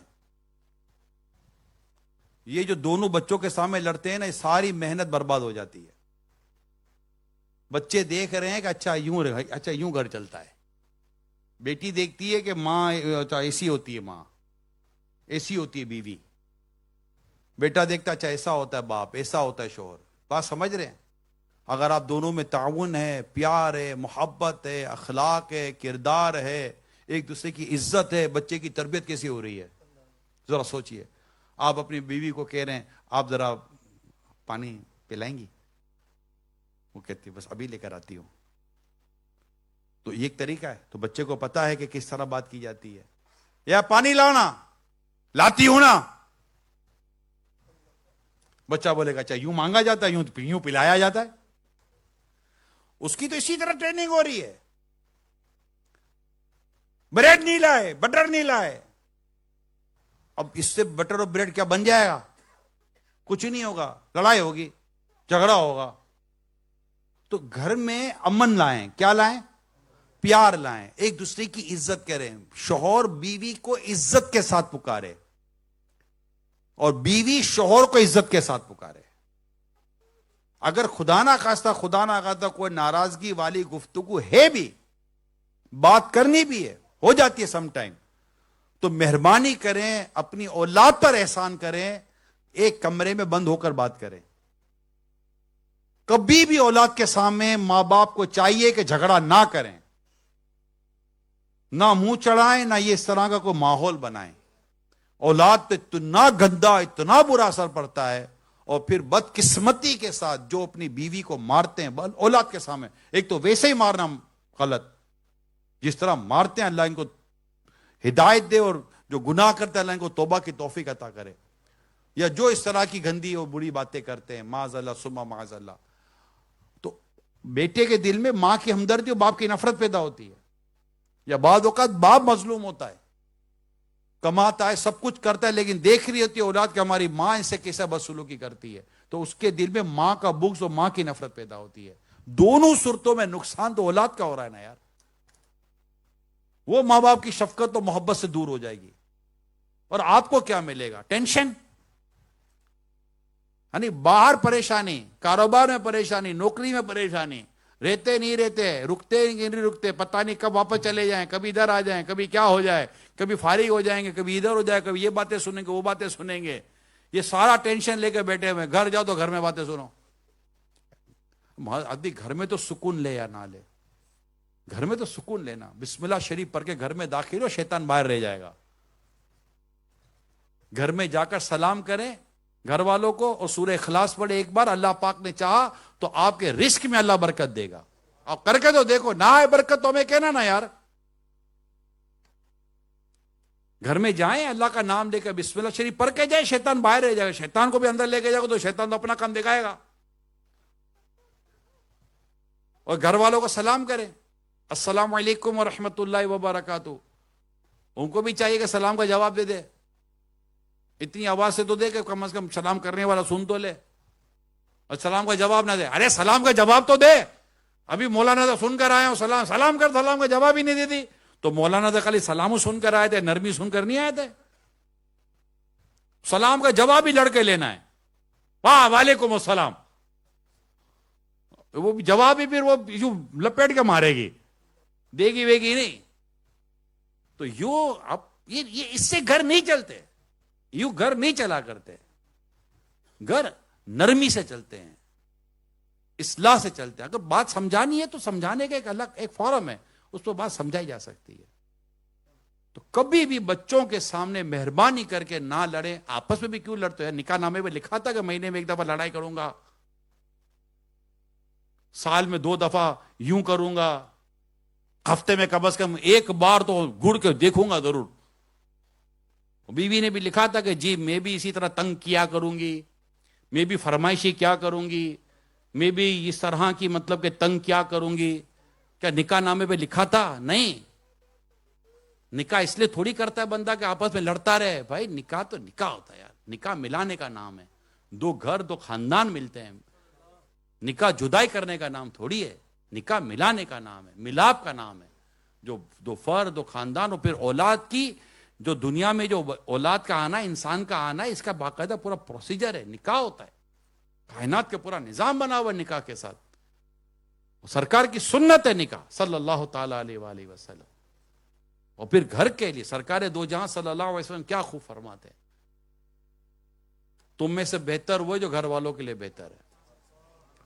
Speaker 1: یہ جو دونوں بچوں کے سامنے لڑتے ہیں نا، یہ ساری محنت برباد ہو جاتی ہے. بچے دیکھ رہے ہیں کہ اچھا یوں گھر چلتا ہے. بیٹی دیکھتی ہے کہ ماں ایسی ہوتی ہے، ماں ایسی ہوتی ہے بیوی. بیٹا دیکھتا اچھا ایسا ہوتا ہے باپ، ایسا ہوتا ہے شوہر. بات سمجھ رہے ہیں؟ اگر آپ دونوں میں تعاون ہے، پیار ہے، محبت ہے، اخلاق ہے، کردار ہے، ایک دوسرے کی عزت ہے، بچے کی تربیت کیسی ہو رہی ہے؟ ذرا سوچئے. آپ اپنی بیوی کو کہہ رہے ہیں آپ ذرا پانی پلائیں گی، وہ کہتی ہے بس ابھی لے کر آتی ہوں. تو یہ ایک طریقہ ہے. تو بچے کو پتا ہے کہ کس طرح بات کی جاتی ہے. یا پانی لانا، لاتی ہوں نا. بچہ بولے گا اچھا یوں مانگا جاتا ہے، یوں پلایا جاتا ہے. اس کی تو اسی طرح ٹریننگ ہو رہی ہے. بریڈ نہیں لائے، بٹر نہیں لائے. اب اس سے بٹر اور بریڈ کیا بن جائے گا؟ کچھ نہیں ہوگا، لڑائی ہوگی، جھگڑا ہوگا. تو گھر میں امن لائیں. کیا لائیں؟ پیار لائیں، ایک دوسرے کی عزت کریں. شوہر بیوی کو عزت کے ساتھ پکارے اور بیوی شوہر کو عزت کے ساتھ پکارے. اگر خدا نہ خواستہ کوئی ناراضگی والی گفتگو ہے بھی، بات کرنی بھی ہے، ہو جاتی ہے سم ٹائم، تو مہربانی کریں اپنی اولاد پر احسان کریں، ایک کمرے میں بند ہو کر بات کریں. کبھی بھی اولاد کے سامنے ماں باپ کو چاہیے کہ جھگڑا نہ کریں، نہ منہ چڑھائیں، نہ یہ اس طرح کا کوئی ماحول بنائیں. اولاد پہ اتنا گندا، اتنا برا اثر پڑتا ہے. اور پھر بدقسمتی کے ساتھ جو اپنی بیوی کو مارتے ہیں اولاد کے سامنے، ایک تو ویسے ہی مارنا غلط، جس طرح مارتے ہیں اللہ ان کو ہدایت دے، اور جو گناہ کرتے ہیں اللہ ان کو توبہ کی توفیق عطا کرے، یا جو اس طرح کی گندی اور بری باتیں کرتے ہیں، معاذ اللہ ثم معاذ اللہ. تو بیٹے کے دل میں ماں کی ہمدردی اور باپ کی نفرت پیدا ہوتی ہے، یا بعض اوقات باپ مظلوم ہوتا ہے، کماتا ہے، سب کچھ کرتا ہے، لیکن دیکھ رہی ہوتی ہے اولاد کہ ہماری ماں ان سے کیسا بدسلوکی کرتی ہے، تو اس کے دل میں ماں کا بغض اور ماں کی نفرت پیدا ہوتی ہے. دونوں صورتوں میں نقصان تو اولاد کا ہو رہا ہے نا یار. وہ ماں باپ کی شفقت اور محبت سے دور ہو جائے گی، اور آپ کو کیا ملے گا؟ ٹینشن. یعنی باہر پریشانی، کاروبار میں پریشانی، نوکری میں پریشانی، رہتے نہیں رہتے، رکتے نہیں رکتے، پتہ نہیں کب واپس چلے جائیں، کبھی ادھر آ جائیں، کبھی کیا ہو جائے، کبھی فارغ ہو جائیں گے، کبھی ادھر ہو جائے، کبھی یہ باتیں سنیں گے، وہ باتیں سنیں گے. یہ سارا ٹینشن لے کے بیٹھے ہوئے، گھر جاؤ تو گھر میں باتیں سنو. آدمی گھر میں تو سکون لے یا نہ لے، گھر میں تو سکون لینا. بسم اللہ شریف پڑھ کے گھر میں داخل ہو، شیطان باہر رہ جائے گا. گھر میں جا کر سلام کریں گھر والوں کو، اور سورہ اخلاص پڑھے ایک بار، اللہ پاک نے چاہا تو آپ کے رزق میں اللہ برکت دے گا. اور کر کے تو دیکھو، نہ ہے برکت تو ہمیں کہنا نا یار. گھر میں جائیں، اللہ کا نام لے کر بسم اللہ شریف پڑھ کے جائیں، شیطان باہر رہ جائے گا. شیطان کو بھی اندر لے کے جاؤ تو شیطان تو اپنا کام دکھائے گا. اور گھر والوں کو سلام کریں، السلام علیکم ورحمۃ اللہ وبرکاتہ. ان کو بھی چاہیے کہ سلام کا جواب دے دے، اتنی آواز سے تو دے کہ کم از کم سلام کرنے والا سن تو لے. اور سلام کا جواب نہ دے، ارے سلام کا جواب تو دے. ابھی مولانا تو سن کر آئے ہوں، سلام کر، سلام کا جواب ہی نہیں دے دی. تو مولانا تو خالی سلام سن کر آئے تھے، نرمی سن کر نہیں آئے تھے. سلام کا جواب ہی لڑ کے لینا ہے. واہ وعلیکم السلام، وہ جواب ہی پھر وہ یوں لپیٹ کے مارے گی، دے گی وے گی نہیں. تو یوں اب یہ اس سے گھر نہیں چلتے، یوں گھر نہیں چلا کرتے. گھر نرمی سے چلتے ہیں، اصلاح سے چلتے ہیں. اگر بات سمجھانی ہے تو سمجھانے کا ایک الگ ایک فورم ہے، اس پر بات سمجھائی جا سکتی ہے. تو کبھی بھی بچوں کے سامنے مہربانی کر کے نہ لڑیں. آپس میں بھی کیوں لڑتے ہیں؟ نکاح نامے میں لکھا تھا کہ مہینے میں ایک دفعہ لڑائی کروں گا، سال میں 2 دفعہ یوں کروں گا، ہفتے میں کم از کم ایک بار تو گڑ کے دیکھوں گا ضرور. بیوی نے بھی لکھا تھا کہ جی میں بھی اسی طرح تنگ کیا کروں گی، میں بھی فرمائشی کیا کروں گی، میں بھی اس طرح کی مطلب کہ تنگ کیا کروں گی. کیا نکاح نامے پہ لکھا تھا؟ نہیں. نکاح اس لیے تھوڑی کرتا ہے بندہ کہ آپس میں لڑتا رہے. بھائی نکاح تو نکاح ہوتا ہے یار، نکاح ملانے کا نام ہے. 2 گھر 2 خاندان ملتے ہیں. نکاح جدائی کرنے کا نام تھوڑی ہے، نکاح ملانے کا نام ہے، ملاپ کا نام ہے. جو 2 فرد 2 خاندان، اور پھر اولاد کی جو دنیا میں جو اولاد کا آنا، انسان کا آنا، اس کا باقاعدہ پورا پروسیجر ہے. نکاح ہوتا ہے، کائنات کے پورا نظام بنا ہوا نکاح کے ساتھ. سرکار کی سنت ہے نکاح صلی اللہ تعالی علیہ وآلہ وسلم. اور پھر گھر کے لیے سرکار دو جہاں صلی اللہ علیہ وسلم کیا خوب فرماتے ہیں، تم میں سے بہتر وہ جو گھر والوں کے لیے بہتر ہے،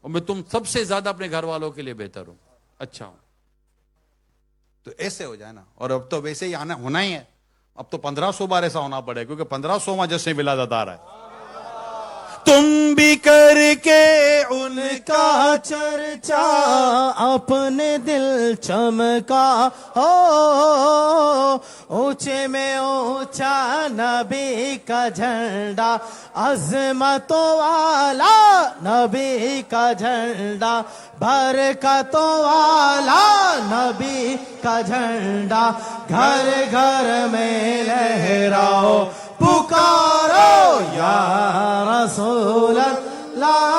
Speaker 1: اور میں تم سب سے زیادہ اپنے گھر والوں کے لیے بہتر ہوں، اچھا ہوں. تو ایسے ہو جائے نا. اور اب تو ویسے ہی آنا ہونا ہی ہے. اب تو 1500 بار ایسا ہونا پڑے، کیونکہ 1500واں جشن ولادت آ رہا ہے.
Speaker 2: تم بھی کر کے ان کا چرچا اپنے دل چمکا ہو، اونچے میں اونچا نبی کا جھنڈا، عظمتوں والا نبی کا جھنڈا، برکتوں والا نبی کا جھنڈا، گھر گھر میں لہراؤ پکارو یا رسول اللہ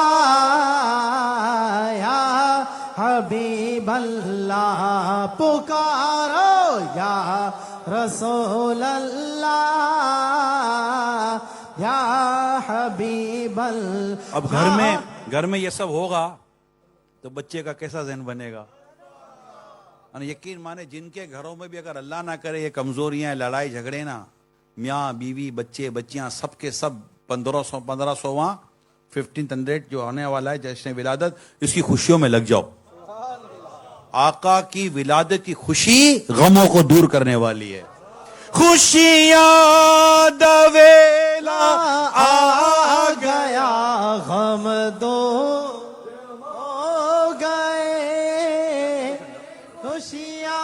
Speaker 2: یا حبیب اللہ، پکارو یا رسول اللہ یا حبیب اللہ.
Speaker 1: اب گھر میں یہ سب ہوگا تو بچے کا کیسا ذہن بنے گا؟ یقین مانے جن کے گھروں میں بھی اگر اللہ نہ کرے یہ کمزوریاں، لڑائی جھگڑے نا، میاں بیوی بچے بچیاں سب کے سب 1500واں 1500 جو آنے والا ہے جشن ولادت، اس کی خوشیوں میں لگ جاؤ. آقا کی ولادت کی خوشی غموں کو دور کرنے والی ہے.
Speaker 2: خوشیاں دویلا آ گیا، غم دور ہو گئے، خوشیاں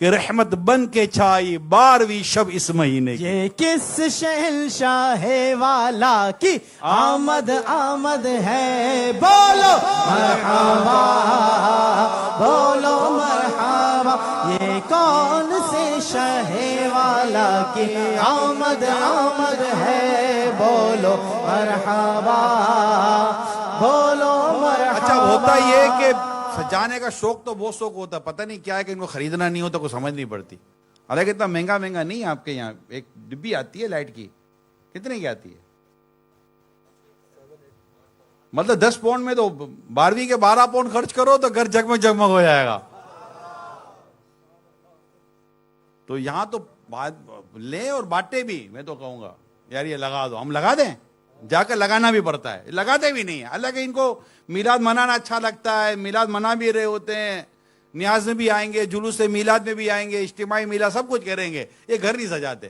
Speaker 1: کہ رحمت بن کے چھائی 12ویں شب اس مہینے کی.
Speaker 2: یہ کس شہنشاہ والا کی آمد آمد ہے، بولو مرحبا بولو مرحبا. یہ کون سے شہ والا کی آمد آمد ہے، بولو مرحبا بولو مرحبا.
Speaker 1: اچھا ہوتا یہ کہ سجانے کا شوق تو بہت شوق ہوتا ہے، پتہ نہیں کیا ہے کہ ان کو خریدنا نہیں ہوتا، کوئی سمجھ نہیں پڑتی. حالانکہ اتنا مہنگا نہیں ہے آپ کے یہاں. ایک ڈبی آتی ہے لائٹ کی، کتنے کی آتی ہے؟ مطلب 10 پاؤنڈ میں تو 12ویں کے 12 پاؤنڈ خرچ کرو تو گھر جگمگ جگمگ ہو جائے گا. تو یہاں تو لیں اور بانٹے بھی. میں تو کہوں گا یار یہ لگا دو، ہم لگا دیں، جا کر لگانا بھی پڑتا ہے، لگاتے بھی نہیں ہیں. اللہ کہ ان کو میلاد منانا اچھا لگتا ہے، میلاد منا بھی رہے ہوتے ہیں، نیاز میں بھی آئیں گے، جلوس میلاد میں بھی آئیں گے، اجتماعی میلاد سب کچھ کریں گے، یہ گھر نہیں سجاتے.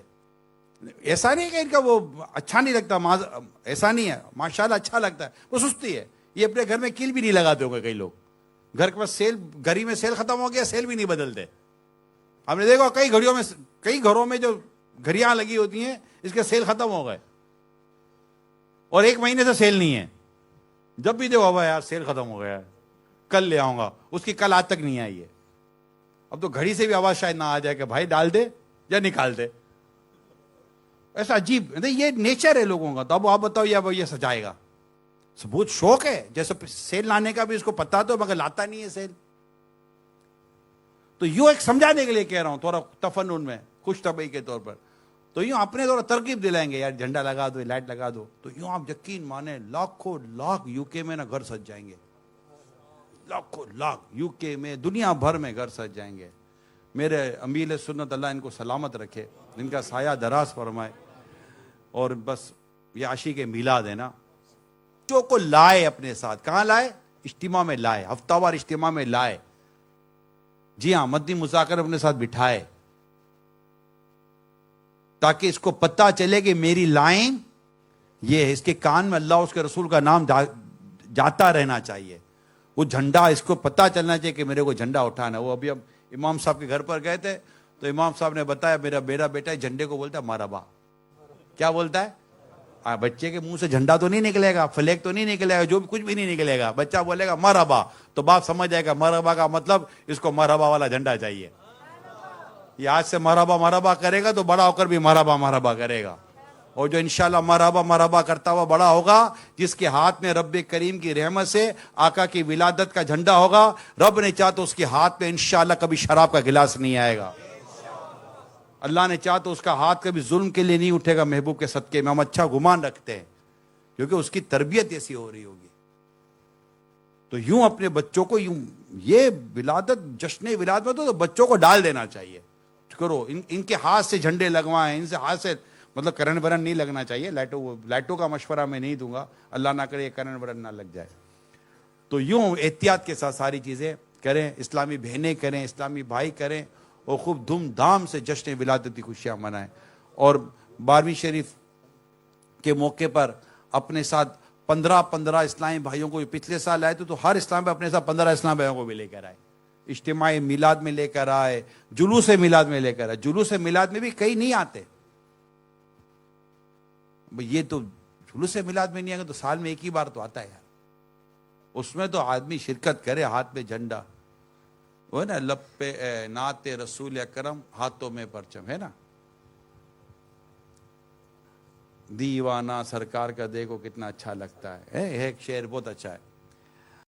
Speaker 1: ایسا نہیں کہ ان کا وہ اچھا نہیں لگتا، ایسا نہیں ہے، ماشاءاللہ اچھا لگتا ہے، وہ سستی ہے. یہ اپنے گھر میں کیل بھی نہیں لگاتے ہوں گے کئی لوگ. گھر کے پاس سیل، گھڑی میں سیل ختم ہو گیا، سیل بھی نہیں بدلتے. ہم نے دیکھا کئی گھروں میں جو گھڑیاں لگی ہوتی ہیں اس کے سیل ختم ہو گئے اور 1 مہینے سے سیل نہیں ہے. جب بھی دیکھو یار سیل ختم ہو گیا ہے، کل لے آؤں گا، اس کی کل آج تک نہیں آئی ہے. اب تو گھڑی سے بھی آواز شاید نہ آ جائے کہ بھائی ڈال دے یا نکال دے. ایسا عجیب، یہ نیچر ہے لوگوں کا. تو اب آپ بتاؤ یہ سجائے گا؟ بہت شوق ہے، جیسے سیل لانے کا بھی اس کو پتا تو مگر لاتا نہیں ہے سیل. تو یوں ایک سمجھانے کے لیے کہہ رہا ہوں، تھوڑا تفنن میں، خوش طبعی کے طور پر. تو یوں اپنے تھوڑا ترغیب دلائیں گے، یار جھنڈا لگا دو، لائٹ لگا دو. تو یوں آپ یقین مانیں لاکھوں لاکھ یو کے میں نا گھر سج جائیں گے. لاکھوں لاکھ یو کے میں، دنیا بھر میں گھر سج جائیں گے. میرے امیر سنت اللہ ان کو سلامت رکھے، ان کا سایہ دراز فرمائے. اور بس یہ عاشق میلاد ہے نا، جو کو لائے اپنے ساتھ. کہاں لائے؟ اجتماع میں لائے، ہفتہ وار اجتماع میں لائے. جی ہاں، مدنی مذاکرہ اپنے ساتھ بٹھائے تاکہ اس کو پتہ چلے کہ میری لائن یہ ہے. اس کے کان میں اللہ اس کے رسول کا نام جاتا رہنا چاہیے. وہ جھنڈا اس کو پتہ چلنا چاہیے کہ میرے کو جھنڈا اٹھانا. وہ ابھی ہم امام صاحب کے گھر پر گئے تھے تو امام صاحب نے بتایا میرا بیٹا جھنڈے کو بولتا ہے مرحبا. کیا بولتا ہے؟ بچے کے منہ سے جھنڈا تو نہیں نکلے گا، فلیگ تو نہیں نکلے گا، جو بھی کچھ بھی نہیں نکلے گا. بچہ بولے گا مرحبا تو باپ سمجھ جائے گا مرحبا کا مطلب اس کو مرحبا والا جھنڈا چاہیے. یہ آج سے مرحبا مرحبا کرے گا تو بڑا ہو کر بھی مرحبا مرحبا کرے گا. اور جو انشاءاللہ مرحبا مرحبا کرتا ہوا بڑا ہوگا، جس کے ہاتھ میں رب کریم کی رحمت سے آقا کی ولادت کا جھنڈا ہوگا، رب نے چاہا تو اس کے ہاتھ میں انشاءاللہ کبھی شراب کا گلاس نہیں آئے گا. اللہ نے چاہا تو اس کا ہاتھ کبھی ظلم کے لیے نہیں اٹھے گا. محبوب کے صدقے میں ہم اچھا گمان رکھتے ہیں کیونکہ اس کی تربیت ایسی ہو رہی ہوگی. تو یوں اپنے بچوں کو یوں یہ ولادت، جشن ولادت میں تو بچوں کو ڈال دینا چاہیے. کرو ان کے ہاتھ سے جھنڈے لگوائیں، ان سے ہاتھ سے مطلب کرنٹ برن نہیں لگنا چاہیے. لائٹوں کا مشورہ میں نہیں دوں گا، اللہ نہ کرے کرنٹ برن نہ لگ جائے. تو یوں احتیاط کے ساتھ ساری چیزیں کریں، اسلامی بہنیں کریں، اسلامی بھائی کریں اور خوب دھوم دھام سے جشن ولادت کی خوشیاں منائیں. اور 12ویں شریف کے موقع پر اپنے ساتھ 15 اسلامی بھائیوں کو پچھلے سال آئے تو ہر اسلام پہ اپنے ساتھ 15 اسلامی بھائیوں کو بھی لے کر آئے. اجتماعی میلاد میں لے کر آئے، جلوس میلاد میں لے کر آئے. جلوس میلاد میں بھی کئی نہیں آتے. یہ تو جلوس میلاد میں نہیں آئے تو سال میں ایک ہی بار تو آتا ہے یار. اس میں تو آدمی شرکت کرے، ہاتھ میں جھنڈا وہ ہے نا، لب پہ نعت رسول اکرم، ہاتھوں میں پرچم ہے نا. دیوانہ سرکار کا دیکھو کتنا اچھا لگتا ہے. ایک شعر بہت اچھا ہے.